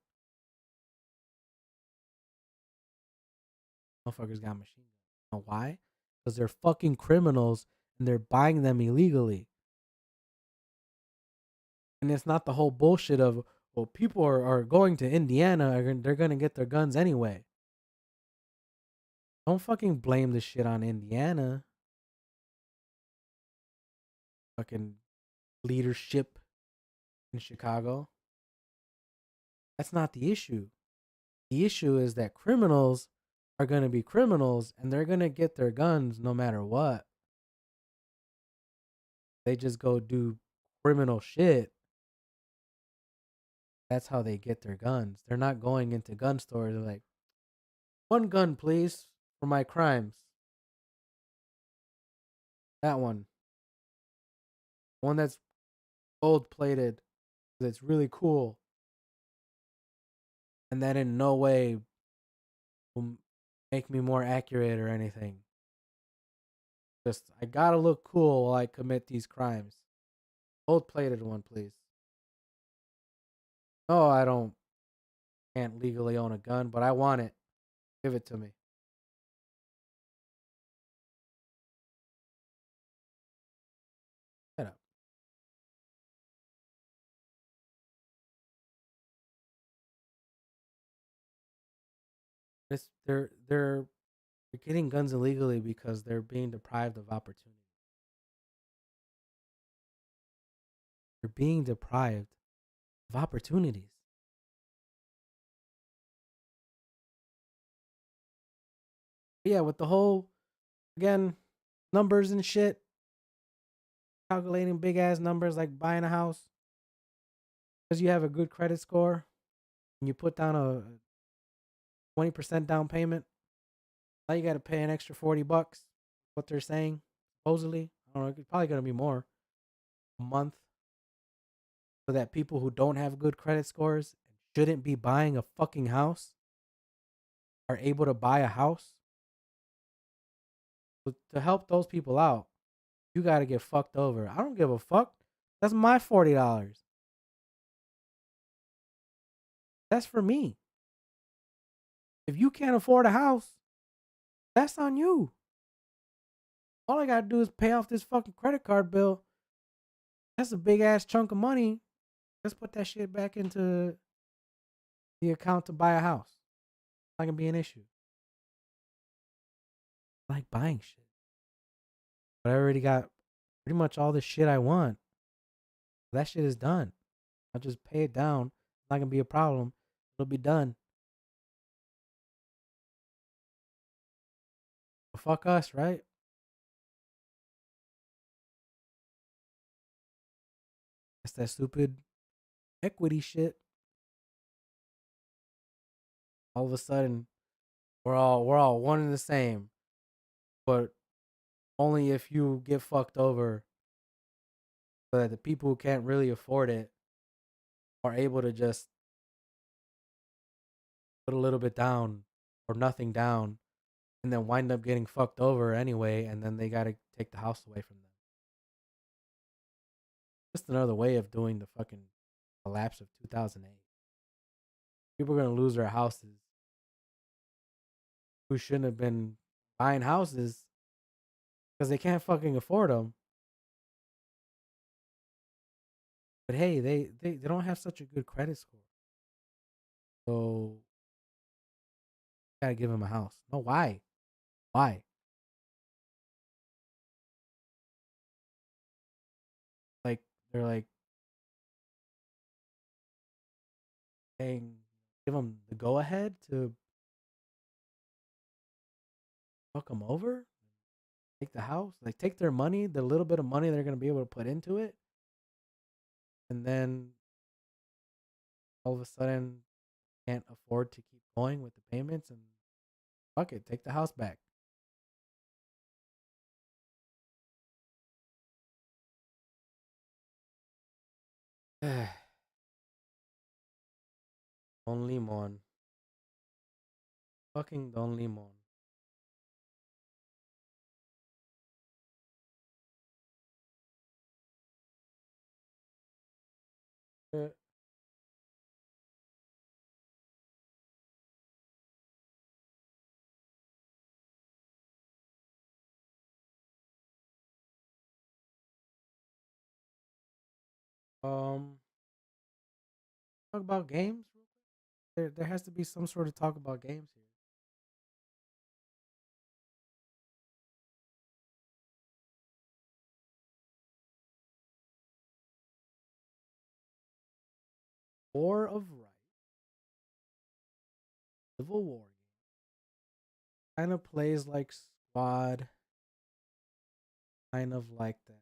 motherfuckers got machine guns. You know why? Because they're fucking criminals and they're buying them illegally. And it's not the whole bullshit of, well, people are going to Indiana, they're going to get their guns anyway. Don't fucking blame this shit on Indiana. Fucking leadership in Chicago. That's not the issue. The issue is that criminals are going to be criminals and they're going to get their guns no matter what. They just go do criminal shit. That's how they get their guns. They're not going into gun stores. They're like, one gun, please, for my crimes. That one. One that's gold plated. That's really cool. And that in no way will make me more accurate or anything. Just, I gotta look cool while I commit these crimes. Gold plated one, please. No, I can't legally own a gun, but I want it. Give it to me. Shut up. They're getting guns illegally because they're being deprived of opportunity. They're being deprived of opportunities. But yeah, with the whole again numbers and shit, calculating big ass numbers like buying a house because you have a good credit score and you put down a 20% down payment. Now you got to pay an extra $40. What they're saying, supposedly, I don't know. It's probably gonna be more a month, so that people who don't have good credit scores and shouldn't be buying a fucking house are able to buy a house. So to help those people out, you got to get fucked over. I don't give a fuck. That's my $40. That's for me. If you can't afford a house, that's on you. All I got to do is pay off this fucking credit card bill. That's a big ass chunk of money. Let's put that shit back into the account to buy a house. not gonna be an issue. I like buying shit, but I already got pretty much all the shit I want. That shit is done. I'll just pay it down. It's not gonna be a problem. It'll be done. But fuck us, right? It's that stupid equity shit. All of a sudden, we're all one and the same, but only if you get fucked over, so that the people who can't really afford it are able to just put a little bit down or nothing down, and then wind up getting fucked over anyway, and then they gotta take the house away from them. Just another way of doing the fucking collapse of 2008. People are gonna lose their houses who shouldn't have been buying houses because they can't fucking afford them. But hey, they don't have such a good credit score, so gotta give them a house. No, why? Why? Like they're like saying, give them the go ahead to fuck them over, take the house, like take their money, the little bit of money they're gonna be able to put into it, and then all of a sudden can't afford to keep going with the payments and fuck it, take the house back. Don Limon. Fucking Don Limon. Uh, Um, talk about games. There has to be some sort of talk about games here. War of Right, Civil War kind of plays like Squad, kind of like that.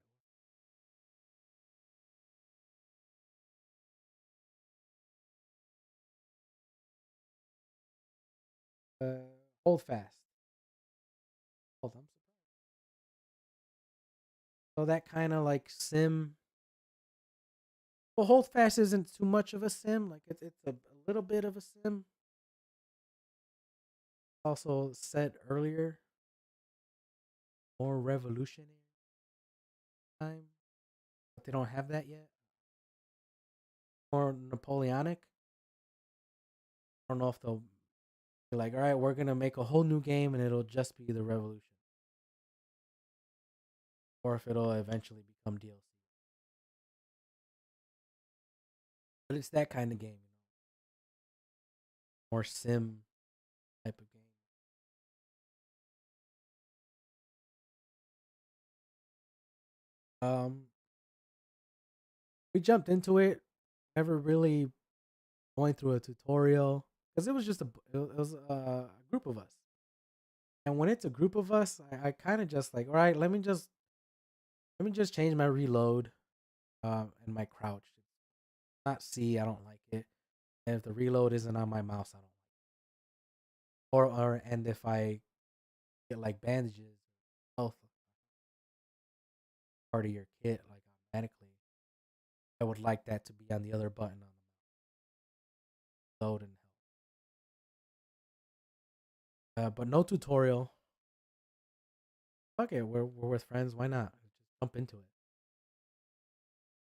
Hold Fast. Hold on. So that kind of like sim. Well, Hold Fast isn't too much of a sim. Like it's a little bit of a sim. Also said earlier, more revolutionary time, but they don't have that yet. More Napoleonic. I don't know if they'll be like, all right, we're gonna make a whole new game and it'll just be the revolution, or if it'll eventually become DLC. But it's that kind of game, more sim type of game. Um, we jumped into it, never really going through a tutorial because it was just it was a group of us. And when it's a group of us, I kind of just like, all right, let me just change my reload, and my crouch. Not C, I don't like it. And if the reload isn't on my mouse, I don't like it. Or and if I get like bandages, health part of your kit, like automatically, I would like that to be on the other button on the load and health. But no tutorial. Fuck it, we're with friends. Why not? Just jump into it.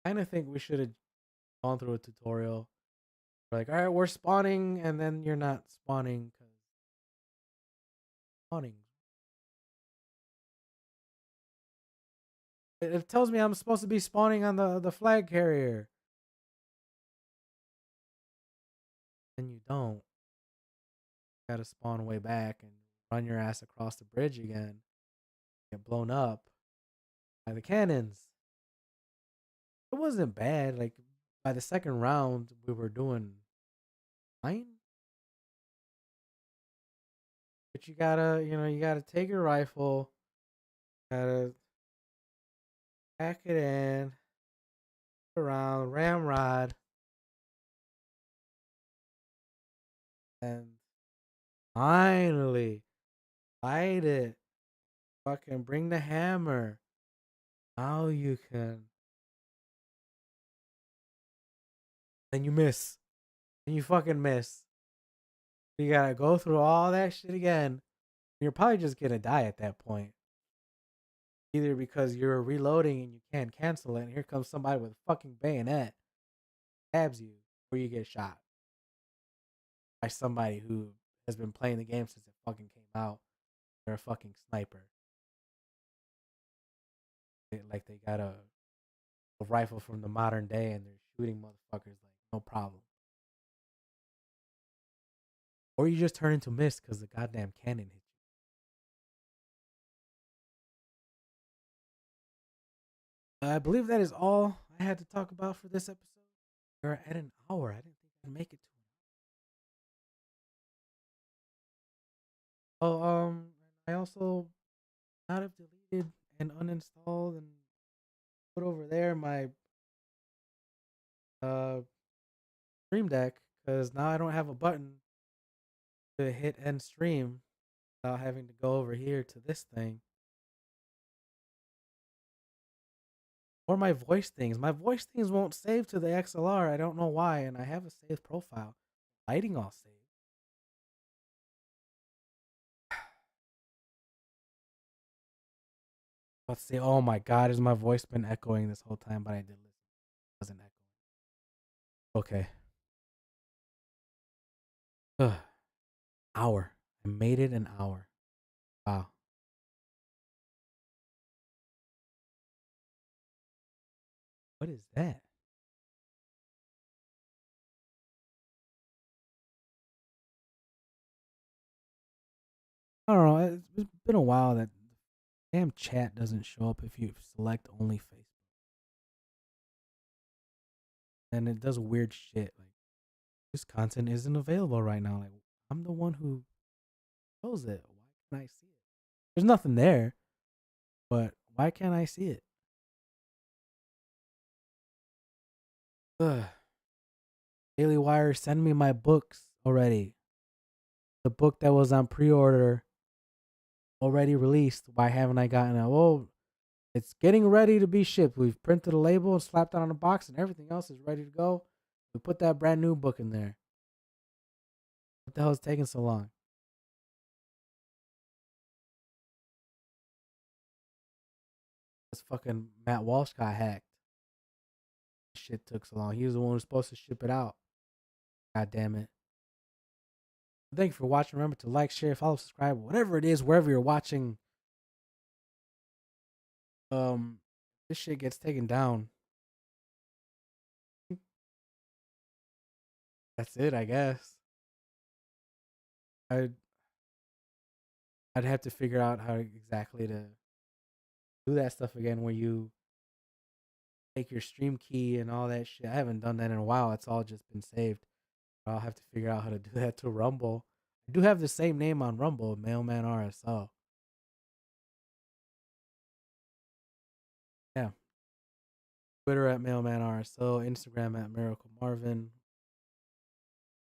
I kind of think we should have gone through a tutorial. We're like, all right, we're spawning, and then you're not spawning because spawning. It tells me I'm supposed to be spawning on the flag carrier, and you don't. gotta spawn way back and run your ass across the bridge again, get blown up by the cannons. It wasn't bad. Like by the second round, we were doing fine. But you gotta take your rifle, gotta pack it in, around, ramrod, and finally fight it. Fucking bring the hammer. Now you can. Then you miss. Then you fucking miss. You gotta go through all that shit again. You're probably just gonna die at that point. Either because you're reloading and you can't cancel it, and here comes somebody with a fucking bayonet, stabs you, or you get shot by somebody who has been playing the game since it fucking came out. They're a fucking sniper. Like they got a rifle from the modern day and they're shooting motherfuckers like no problem. Or you just turn into mist because the goddamn cannon hit you. I believe that is all I had to talk about for this episode. We're at an hour. I didn't think I'd make it to it. Oh, I also not have deleted and uninstalled and put over there my uh stream deck because now I don't have a button to hit end stream without having to go over here to this thing. Or my voice things. My voice things won't save to the XLR. I don't know why, and I have a saved profile. Lighting all saved. Let's see. Oh my god, has my voice been echoing this whole time? But I did listen. It wasn't echoing. Okay. Ugh. Hour. I made it an hour. Wow. What is that? I don't know. It's been a while that damn chat doesn't show up if you select only Facebook. And it does weird shit. Like, this content isn't available right now. Like, I'm the one who shows it. Why can't I see it? There's nothing there, but why can't I see it? Ugh. Daily Wire, send me my books already. The book that was on pre-order already released. Why haven't I gotten it? Well, it's getting ready to be shipped. We've printed a label and slapped it on a box, and everything else is ready to go. We put that brand new book in there. What the hell is taking so long? This fucking Matt Walsh got hacked. Shit took so long. He was the one who was supposed to ship it out. God damn it. Thank you for watching. Remember to like, share, follow, subscribe, whatever it is, wherever you're watching. This shit gets taken down. That's it, I guess. I'd I'd have to figure out how exactly to do that stuff again where you take your stream key and all that shit. I haven't done that in a while. It's all just been saved. I'll have to figure out how to do that to Rumble. I do have the same name on Rumble, MailmanRSO. Yeah. Twitter at MailmanRSO, Instagram at Miracle Marvin.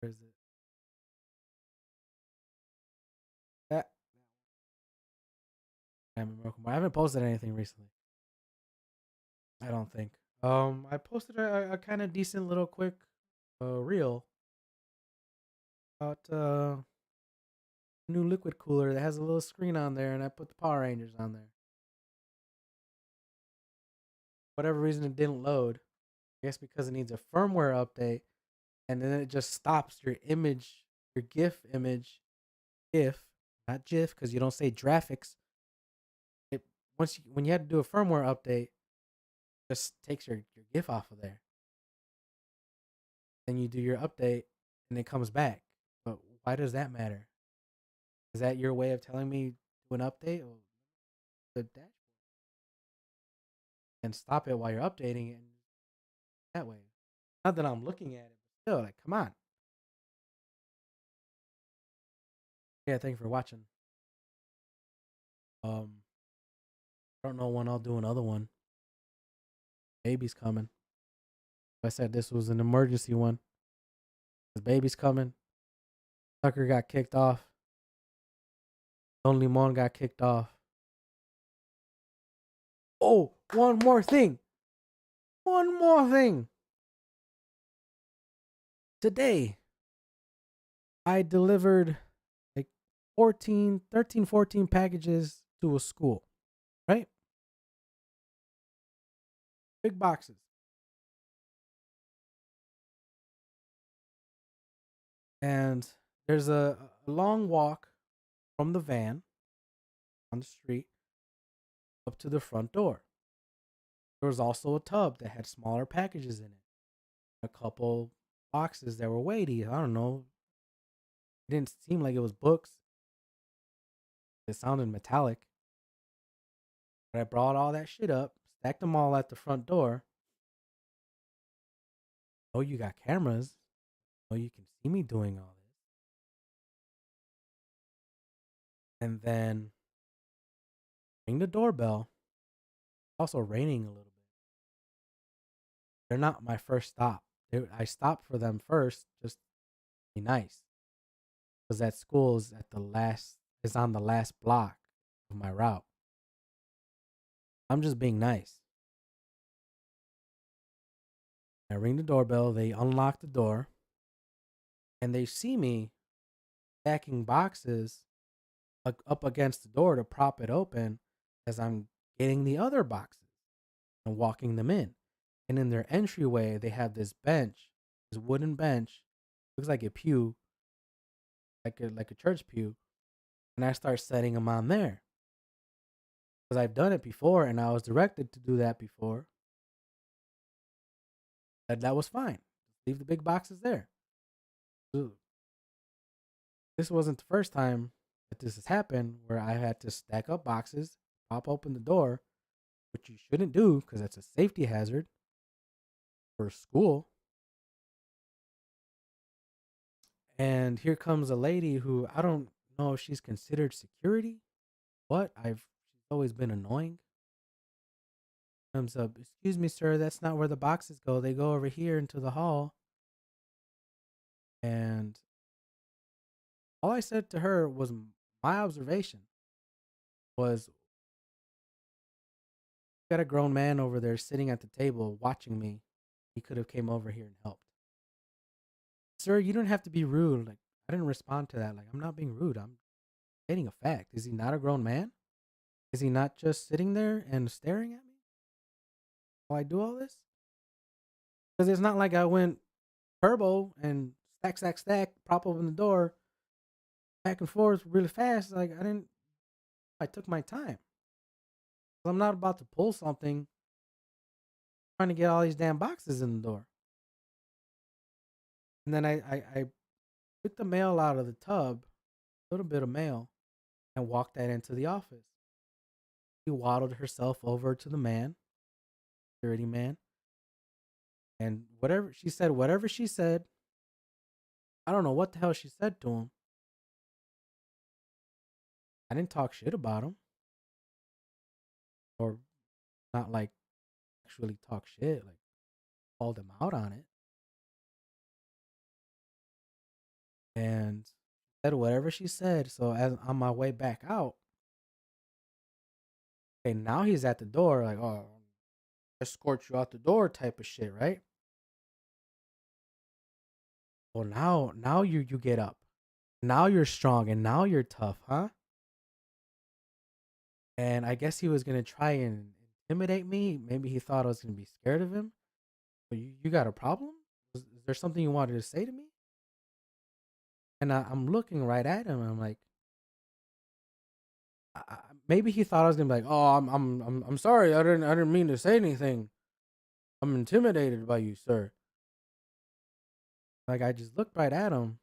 Where is it? That I haven't posted anything recently. I don't think. I posted a kind of decent little quick reel about new liquid cooler that has a little screen on there, and I put the Power Rangers on there. Whatever reason it didn't load. I guess because it needs a firmware update, and then it just stops your image, your GIF image, GIF, not GIF, because you don't say graphics. It when you had to do a firmware update, it just takes your GIF off of there. Then you do your update, and it comes back. But why does that matter? Is that your way of telling me do an update of the dashboard and stop it while you're updating it that way? Not that I'm looking at it, but still, like, come on. Yeah, thank you for watching. I don't know when I'll do another one. Baby's coming. I said this was an emergency one. His baby's coming. Tucker got kicked off. Don Limon got kicked off. Oh, one more thing. One more thing. Today, I delivered like 14 packages to a school, right? Big boxes. And there's a long walk from the van on the street up to the front door. There was also a tub that had smaller packages in it. A couple boxes that were weighty. I don't know. It didn't seem like it was books. It sounded metallic. But I brought all that shit up, stacked them all at the front door. Oh, you got cameras. Oh, you can see me doing all this. And then ring the doorbell. Also raining a little bit. They're not my first stop. I stopped for them first, just to be nice. Because that school is on the last block of my route. I'm just being nice. I ring the doorbell, they unlock the door, and they see me stacking boxes up against the door to prop it open as I'm getting the other boxes and walking them in. And in their entryway, they have this bench, this wooden bench, looks like a pew, like a church pew, and I start setting them on there because I've done it before and I was directed to do that before. That was fine. Leave the big boxes there. Ooh. This wasn't the first time that this has happened where I had to stack up boxes, pop open the door, which you shouldn't do because that's a safety hazard for school. And here comes a lady who I don't know if she's considered security. She's always been annoying. Comes up, excuse me, sir, that's not where the boxes go. They go over here into the hall. And all I said to her was my observation was got a grown man over there sitting at the table watching me. He could have came over here and helped. Sir, you don't have to be rude. Like, I didn't respond to that. Like, I'm not being rude. I'm stating a fact. Is he not a grown man? Is he not just sitting there and staring at me while I do all this? Because it's not like I went turbo and stack, prop open the door, back and forth really fast. Like, I took my time. I'm not about to pull something trying to get all these damn boxes in the door. And then I took the mail out of the tub, a little bit of mail, and walked that into the office. She waddled herself over to the man, security man, and whatever she said, I don't know what the hell she said to him. I didn't talk shit about him, or not like actually talk shit, like called him out on it. And said whatever she said. So as on my way back out, okay, now he's at the door, like, oh, escort you out the door type of shit, right? Well, now you get up. Now you're strong and now you're tough, huh? And I guess he was gonna try and intimidate me. Maybe he thought I was gonna be scared of him. But you got a problem? Is there something you wanted to say to me? And I'm looking right at him. And I'm like, maybe he thought I was gonna be like, oh, I'm sorry. I didn't mean to say anything. I'm intimidated by you, sir. Like I just looked right at him.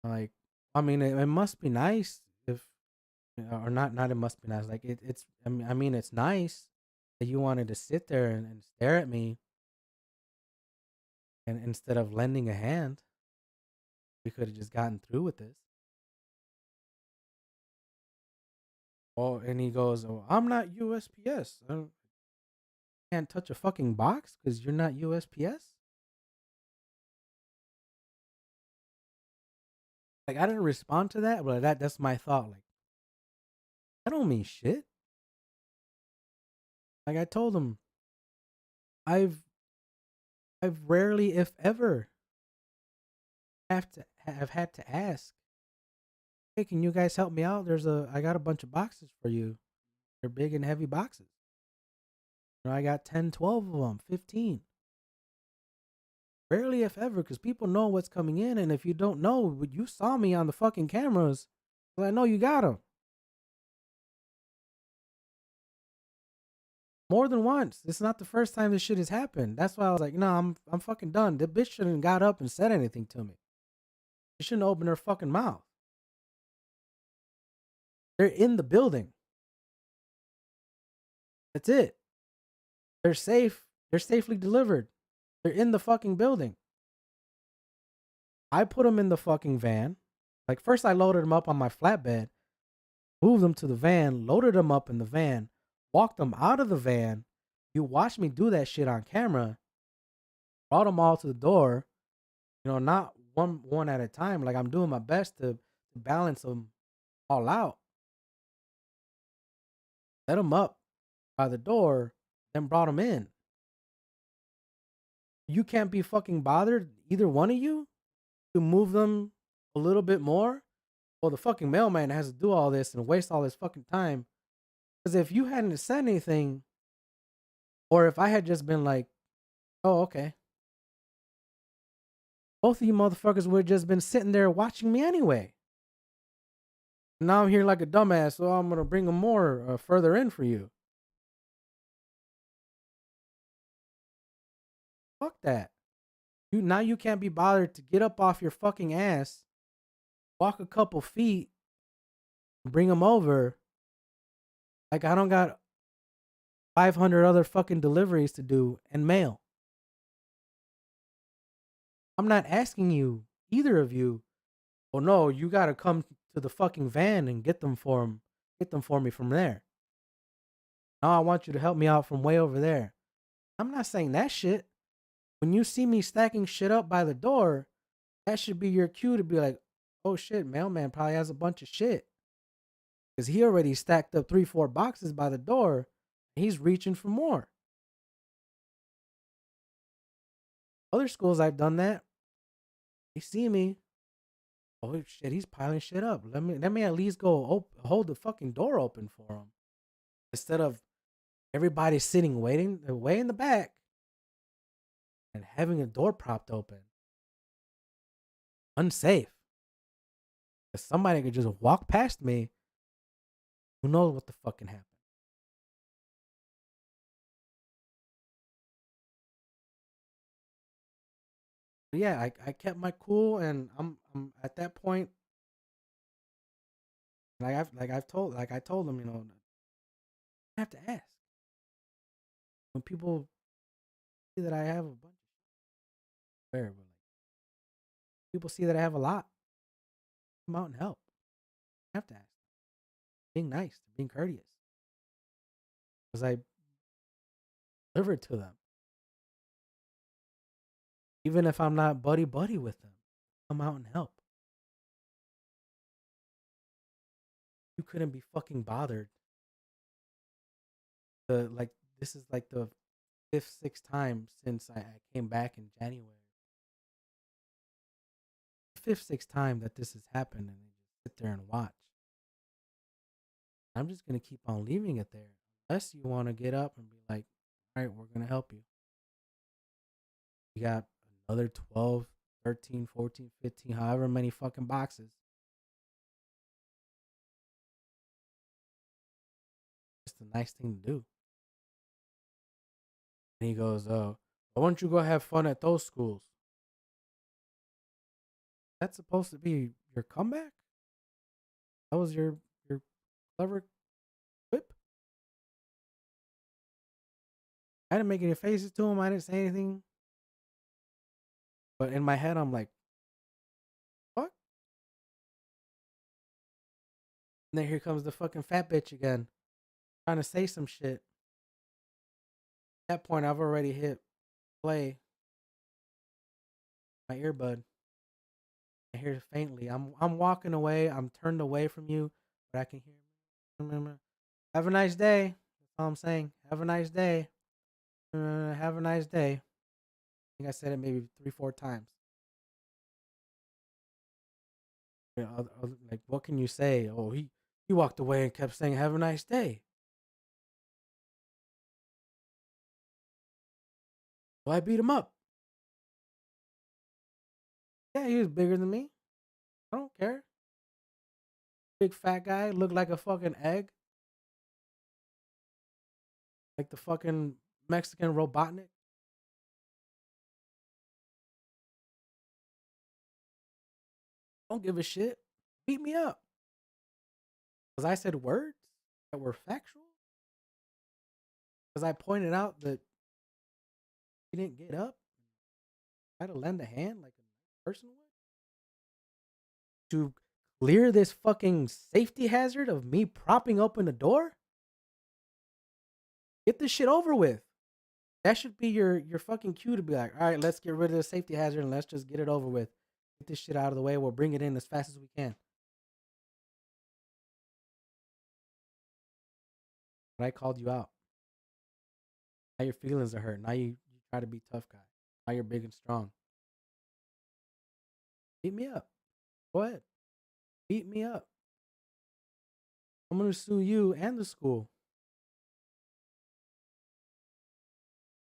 I'm like, I mean, it must be nice if, or not. Not it must be nice. Like it's. I mean, it's nice that you wanted to sit there and stare at me, and instead of lending a hand, we could have just gotten through with this. Oh, and he goes, "Oh, I'm not USPS. I can't touch a fucking box because you're not USPS." Like I didn't respond to that, but that's my thought. Like I don't mean shit. Like I told him, I've I've rarely, if ever, have had to ask, "Hey, can you guys help me out? I got a bunch of boxes for you. They're big and heavy boxes. I got 10, 12 of them, 15." Rarely, if ever, because people know what's coming in, and if you don't know, you saw me on the fucking cameras, well, I know you got them more than once. It's not the first time this shit has happened. That's why I was like, no, I'm fucking done. The bitch shouldn't have got up and said anything to me. She shouldn't have opened her fucking mouth. They're in the building. That's it. They're safe. They're safely delivered. They're in the fucking building. I put them in the fucking van. Like first I loaded them up on my flatbed, moved them to the van, loaded them up in the van, walked them out of the van. You watched me do that shit on camera. Brought them all to the door. Not one at a time. Like I'm doing my best to balance them all out. Set them up by the door, then brought them in. You can't be fucking bothered, either one of you, to move them a little bit more. Well, the fucking mailman has to do all this and waste all this fucking time. Because if you hadn't said anything, or if I had just been like, "Oh, okay," both of you motherfuckers would have just been sitting there watching me anyway. Now I'm here like a dumbass, so I'm gonna bring them more further in for you. Fuck that. You can't be bothered to get up off your fucking ass, walk a couple feet, bring them over. Like I don't got 500 other fucking deliveries to do and mail. I'm not asking you, either of you, "Oh no, you gotta come to the fucking van and get them for me from there. No, I want you to help me out from way over there." I'm not saying that shit. When you see me stacking shit up by the door, that should be your cue to be like, "Oh shit, mailman probably has a bunch of shit." Because he already stacked up 3, 4 boxes by the door. And he's reaching for more. Other schools I've done that. They see me. "Oh shit, he's piling shit up. Let me at least go hold the fucking door open for him." Instead of everybody sitting waiting way in the back and having a door propped open. Unsafe. If somebody could just walk past me, who knows what the fuck can happen. But yeah, I kept my cool, and I'm at that point. I told them, I have to ask. When people see that I have a bunch of where, but like people see that I have a lot, come out and help. I have to ask. Being nice, being courteous, because I delivered to them. Even if I'm not buddy buddy with them, come out and help. You couldn't be fucking bothered. Like this is like the fifth, sixth time since I came back in January. Fifth, sixth time that this has happened, and they just sit there and watch. I'm just gonna keep on leaving it there, unless you want to get up and be like, "All right, we're gonna help you. You got another 12, 13, 14, 15, however many fucking boxes." It's a nice thing to do. And he goes, "Why don't you go have fun at those schools?" That's supposed to be your comeback? That was your clever quip. I didn't make any faces to him. I didn't say anything. But in my head, I'm like, fuck. And then here comes the fucking fat bitch again, trying to say some shit. At that point, I've already hit play my earbud. I hear it faintly. I'm walking away. I'm turned away from you, but I can hear. Have a nice day. That's all I'm saying. Have a nice day. Have a nice day. I think I said it maybe 3, 4 times. You know, like, what can you say? Oh, he walked away and kept saying, "Have a nice day." So I beat him up. Yeah, he was bigger than me. I don't care. Big fat guy, looked like a fucking egg, like the fucking Mexican Robotnik. Don't give a shit. Beat me up because I said words that were factual. Because I pointed out that he didn't get up, try to lend a hand like a person would to clear this fucking safety hazard of me propping open the door. Get this shit over with. That should be your fucking cue to be like, all right, let's get rid of the safety hazard and let's just get it over with. Get this shit out of the way. We'll bring it in as fast as we can. But I called you out. Now your feelings are hurt. Now you try to be tough guy. Now you're big and strong. Beat me up. Go ahead. Beat me up. I'm gonna sue you and the school.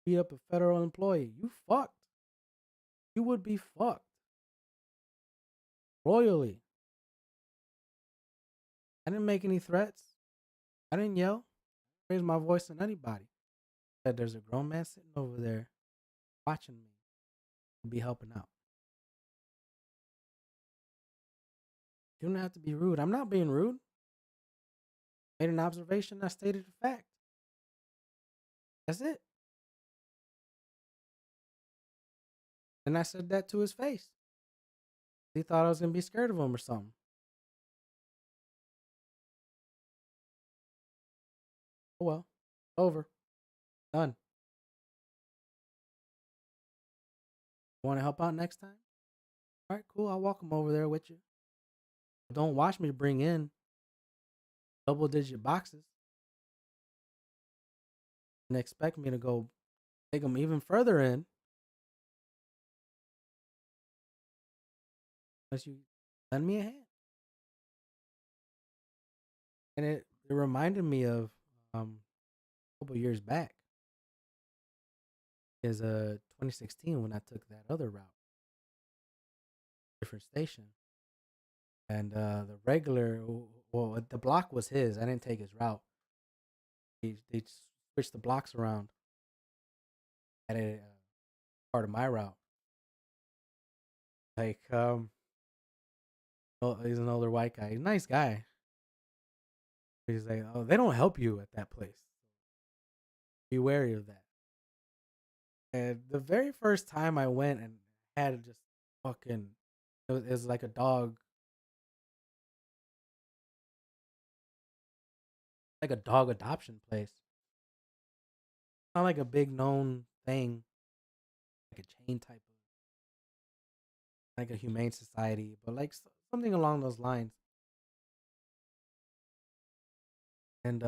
Beat up a federal employee. You fucked. You would be fucked. Royally. I didn't make any threats. I didn't yell. Raise my voice at anybody. Said there's a grown man sitting over there watching me and be helping out. You don't have to be rude. I'm not being rude. Made an observation. I stated a fact. That's it. And I said that to his face. He thought I was gonna be scared of him or something. Oh well. Over. Done. Want to help out next time? All right, cool. I'll walk him over there with you. Don't watch me bring in double-digit boxes and expect me to go take them even further in unless you lend me a hand. And it reminded me of a couple years back is 2016 when I took that other route, different station, and the regular, well, the block was his. I didn't take his route. They switched the blocks around. Added part of my route. Like oh, he's an older white guy. He's a nice guy. He's like, oh, they don't help you at that place. Be wary of that. And the very first time I went and had just fucking, it was like a dog, like a dog adoption place. Not like a big known thing, like a chain type of, like a humane society, but like something along those lines. And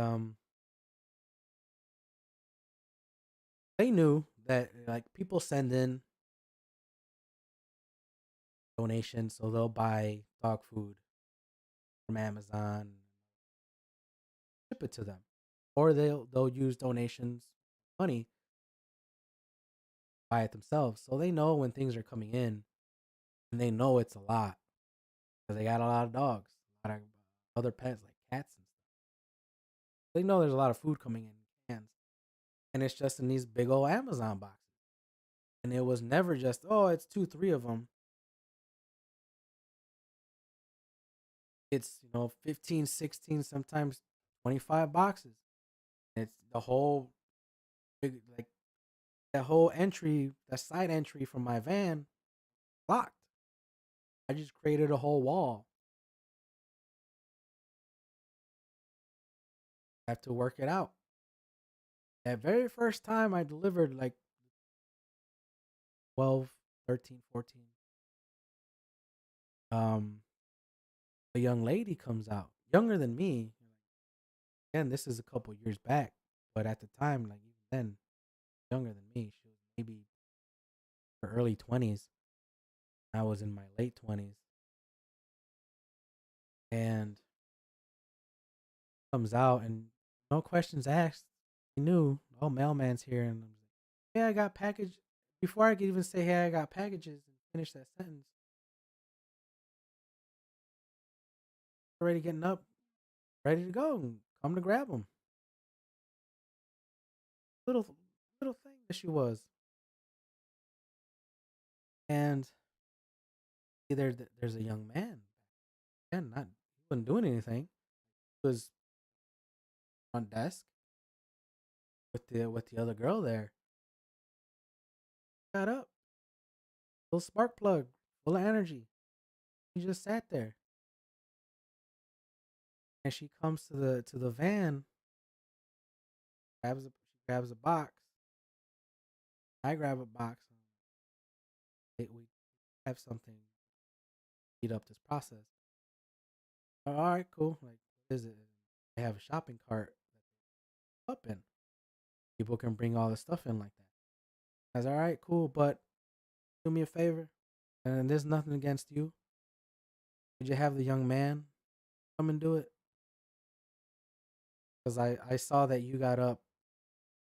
they knew that like people send in donations, so they'll buy dog food from Amazon, ship it to them, or they'll use donations, money, buy it themselves. So they know when things are coming in, and they know it's a lot because they got a lot of dogs, a lot of other pets like cats and stuff. They know there's a lot of food coming in cans, and it's just in these big old Amazon boxes. And it was never just, oh, it's 2, 3 of them. It's 15, 16, sometimes 25 boxes. It's the whole big, like that whole entry, that side entry from my van locked. I just created a whole wall. I have to work it out. That very first time I delivered like 12, 13, 14. A young lady comes out, younger than me. Again, this is a couple years back, but at the time, like even then, younger than me. She was maybe her early 20s. I was in my late 20s, and comes out and no questions asked. He knew, oh, mailman's here, and I'm like, yeah, I got package. Before I could even say, hey, I got packages, and finish that sentence, already getting up, ready to go, and come to grab them. Little little thing that she was, and there's a young man, and not he wasn't doing anything. He was on desk with the other girl there. Got up, little spark plug, full of energy. He just sat there, and she comes to the van, she grabs a box. I grab a box. We have something to speed up this process. All right, cool. Like, what is it? They have a shopping cart up in. People can bring all the stuff in like that. I was all right, cool, but do me a favor, and there's nothing against you. Could you have the young man come and do it? Because I saw that you got up,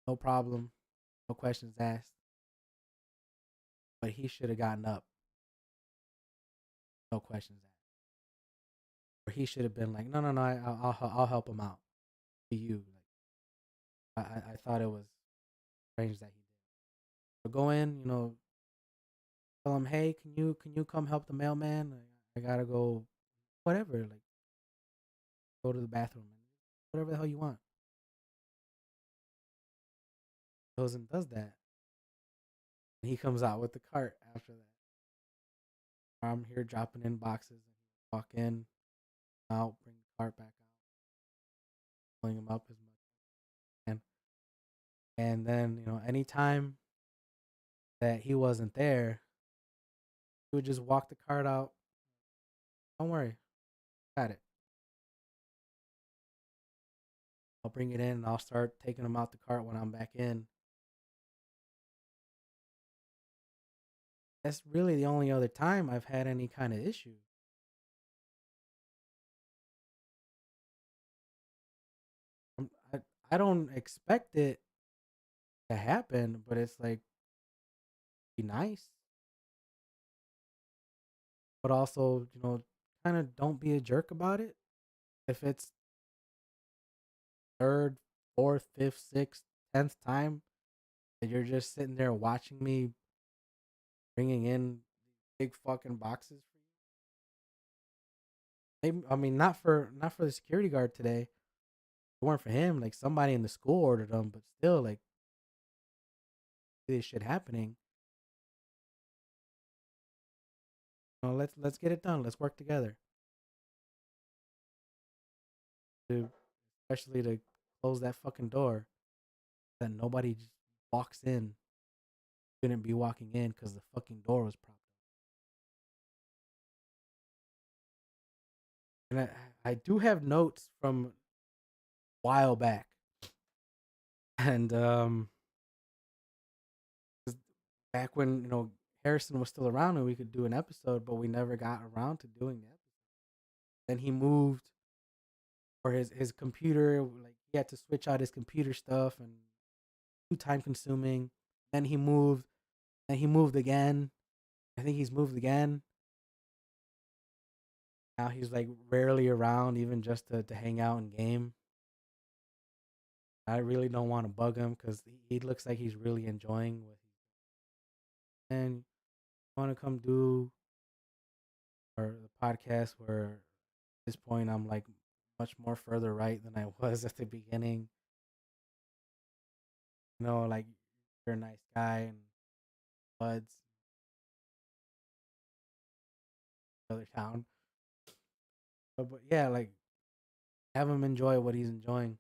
no problem, no questions asked, but he should have gotten up, no questions asked. Or he should have been like, no, no, no, I'll help him out. To you, like I thought it was strange that he did. So go in, tell him, hey, can you come help the mailman? I gotta go, whatever, like go to the bathroom, whatever the hell you want. Goes and does that, and he comes out with the cart after that. I'm here dropping in boxes, and walk in, out, bring the cart back out, pulling him up as much as I can. And then anytime that he wasn't there, he would just walk the cart out. Don't worry, got it. I'll bring it in and I'll start taking them out the cart when I'm back in. That's really the only other time I've had any kind of issue. I, I don't expect it to happen, but it's like, be nice, but also, kind of don't be a jerk about it. If it's third, fourth, fifth, sixth, 10th time that you're just sitting there watching me bringing in big fucking boxes for you. Maybe, I mean, not for the security guard today. It weren't for him. Like somebody in the school ordered them, but still, like this shit happening. Let's get it done. Let's work together. To, especially to close that fucking door that nobody just walks in. Shouldn't be walking in because the fucking door was propped up. And I do have notes from a while back, and back when Harrison was still around and we could do an episode, but we never got around to doing the episode. Then he moved, or his computer, like he had to switch out his computer stuff and too time consuming. Then he moved, and he moved again. I think he's moved again. Now he's like rarely around, even just to hang out and game. I really don't want to bug him because he looks like he's really enjoying what he's doing. And want to come do or the podcast where this point, I'm like much more further right than I was at the beginning. You know, like you're a nice guy and buds, other town. But yeah, like have him enjoy what he's enjoying.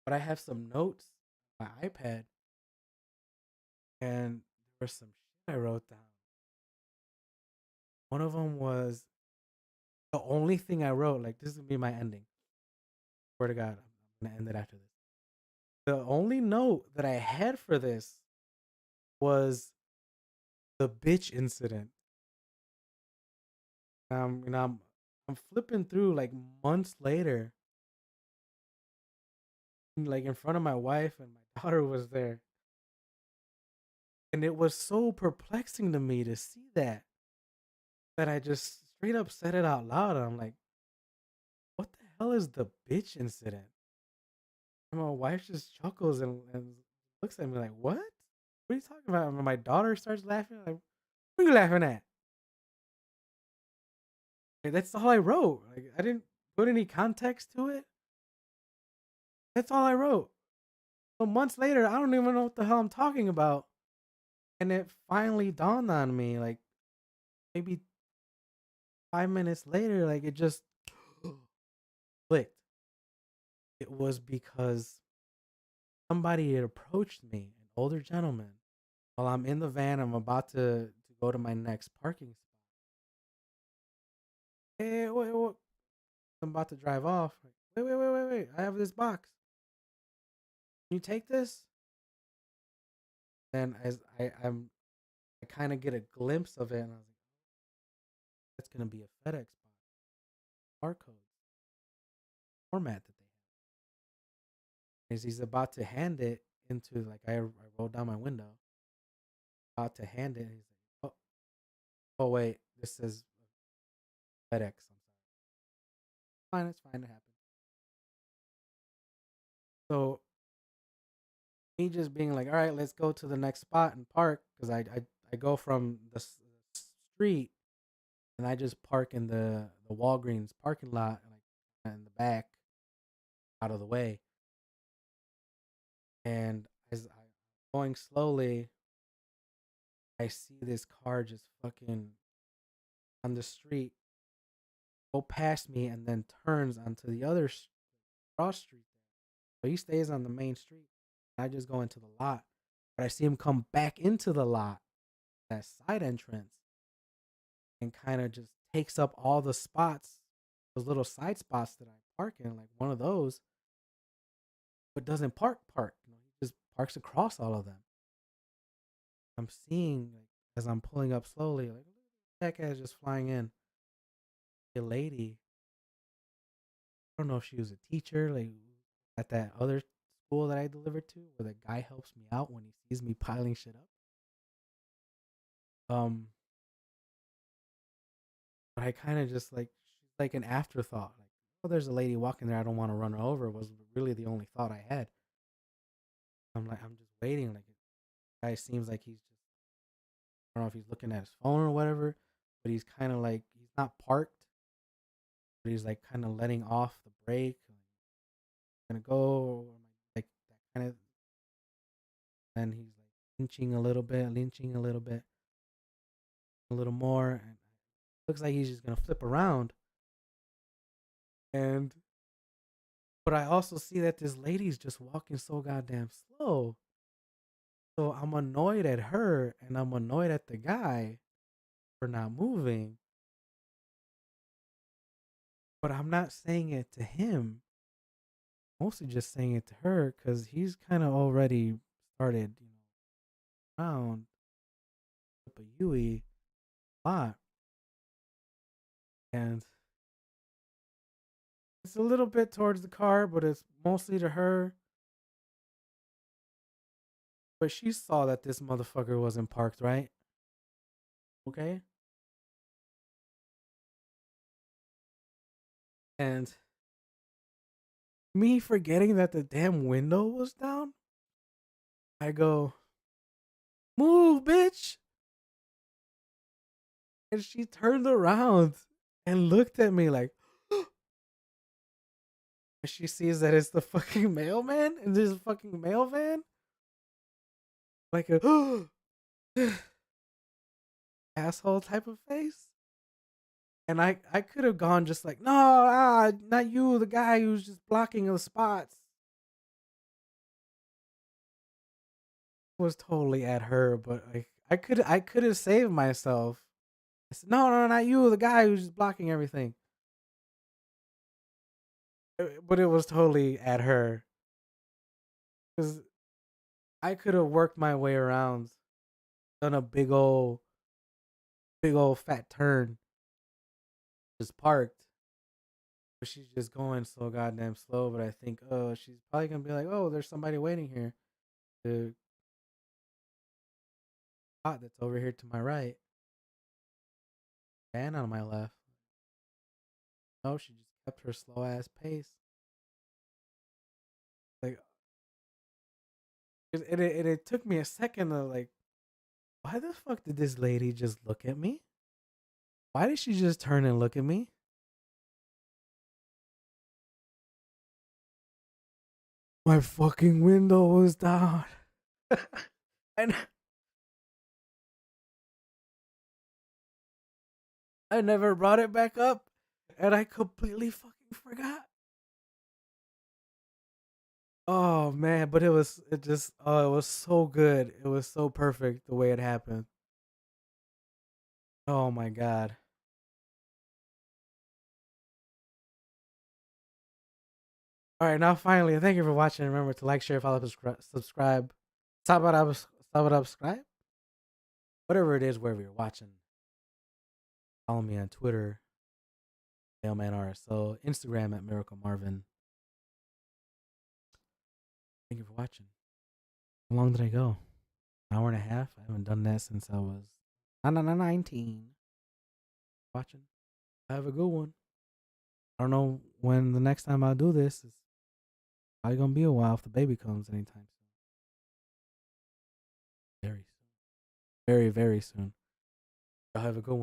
But I have some notes on my iPad, and there was some shit I wrote down. One of them was the only thing I wrote. Like this is gonna be my ending. Swear to God, I'm gonna end it after this. The only note that I had for this was the bitch incident. You know, I'm flipping through like months later, like in front of my wife and my daughter was there, and it was so perplexing to me to see that I just straight up said it out loud. I'm like, what the hell is the bitch incident? And my wife just chuckles and looks at me like, what? What are you talking about? And my daughter starts laughing. Like, what are you laughing at? Like, that's all I wrote. Like, I didn't put any context to it. That's all I wrote. So months later, I don't even know what the hell I'm talking about. And it finally dawned on me, like maybe 5 minutes later, like it just clicked. It was because somebody had approached me, an older gentleman, while I'm in the van. I'm about to go to my next parking spot. Hey, wait. I'm about to drive off. Like, wait. I have this box. Can you take this? Then as I kind of get a glimpse of it, and I was like, that's gonna be a FedEx box, barcode format that they have. As he's about to hand it into, like, I rolled down my window, about to hand it, and he's like, oh wait, this is FedEx. I'm sorry. Fine, it's fine. It happens. So me just being like, all right, let's go to the next spot and park, because I go from the street and I just park in the Walgreens parking lot, like in the back, out of the way. And as I'm going slowly, I see this car just fucking on the street go past me and then turns onto the other cross street. So he stays on the main street. I just go into the lot, but I see him come back into the lot, that side entrance, and kind of just takes up all the spots, those little side spots that I park in, like one of those, but doesn't park. You know, he just parks across all of them. I'm seeing, like, as I'm pulling up slowly, like that guy's just flying in. A lady, I don't know if she was a teacher, like at that other school that I delivered to, where the guy helps me out when he sees me piling shit up. But I kind of just like, she's like an afterthought. Like, oh, there's a lady walking there. I don't want to run her over. Was really the only thought I had. I'm like, I'm just waiting. Like, the guy seems like he's just, I don't know if he's looking at his phone or whatever, but he's kind of like, he's not parked, but he's like kind of letting off the brake. Like, gonna go, like that kind of. Then he's like inching a little bit, a little more, and looks like he's just gonna flip around. And but I also see that this lady's just walking so goddamn slow. So I'm annoyed at her and I'm annoyed at the guy for not moving. But I'm not saying it to him. Mostly just saying it to her because he's kind of already started, around a Yui a lot. And it's a little bit towards the car, but it's mostly to her. But she saw that this motherfucker wasn't parked, right? Okay. And me forgetting that the damn window was down, I go, move, bitch. And she turned around and looked at me like, And she sees that it's the fucking mailman and there's a fucking mail van, like a asshole type of face. And I could have gone just like, no, not you, the guy who's just blocking the spots. Was totally at her, but like I could have saved myself. I said, no, no, not you, the guy who's just blocking everything. But it was totally at her because I could have worked my way around, done a big old fat turn, just parked. But she's just going so goddamn slow. But I think, oh, she's probably gonna be like, oh, there's somebody waiting here. The spot that's over here to my right, and on my left. No, she just kept her slow ass pace. Like it took me a second to like, why the fuck did this lady just look at me? Why did she just turn and look at me? My fucking window was down. And I never brought it back up. And I completely fucking forgot. Oh man, but it was so good. It was so perfect the way it happened. Oh my god. All right, now finally, thank you for watching. Remember to like, share, follow, subscribe. Subscribe. Whatever it is, wherever you're watching. Follow me on Twitter, MailmanRSO, Instagram at Miracle Marvin. Thank you for watching. How long did I go? An hour and a half? I haven't done that since I was 19. Watching. Have a good one. I don't know when the next time I do this. It's probably gonna be a while if the baby comes anytime soon. Very soon. Very, very soon. Y'all have a good one.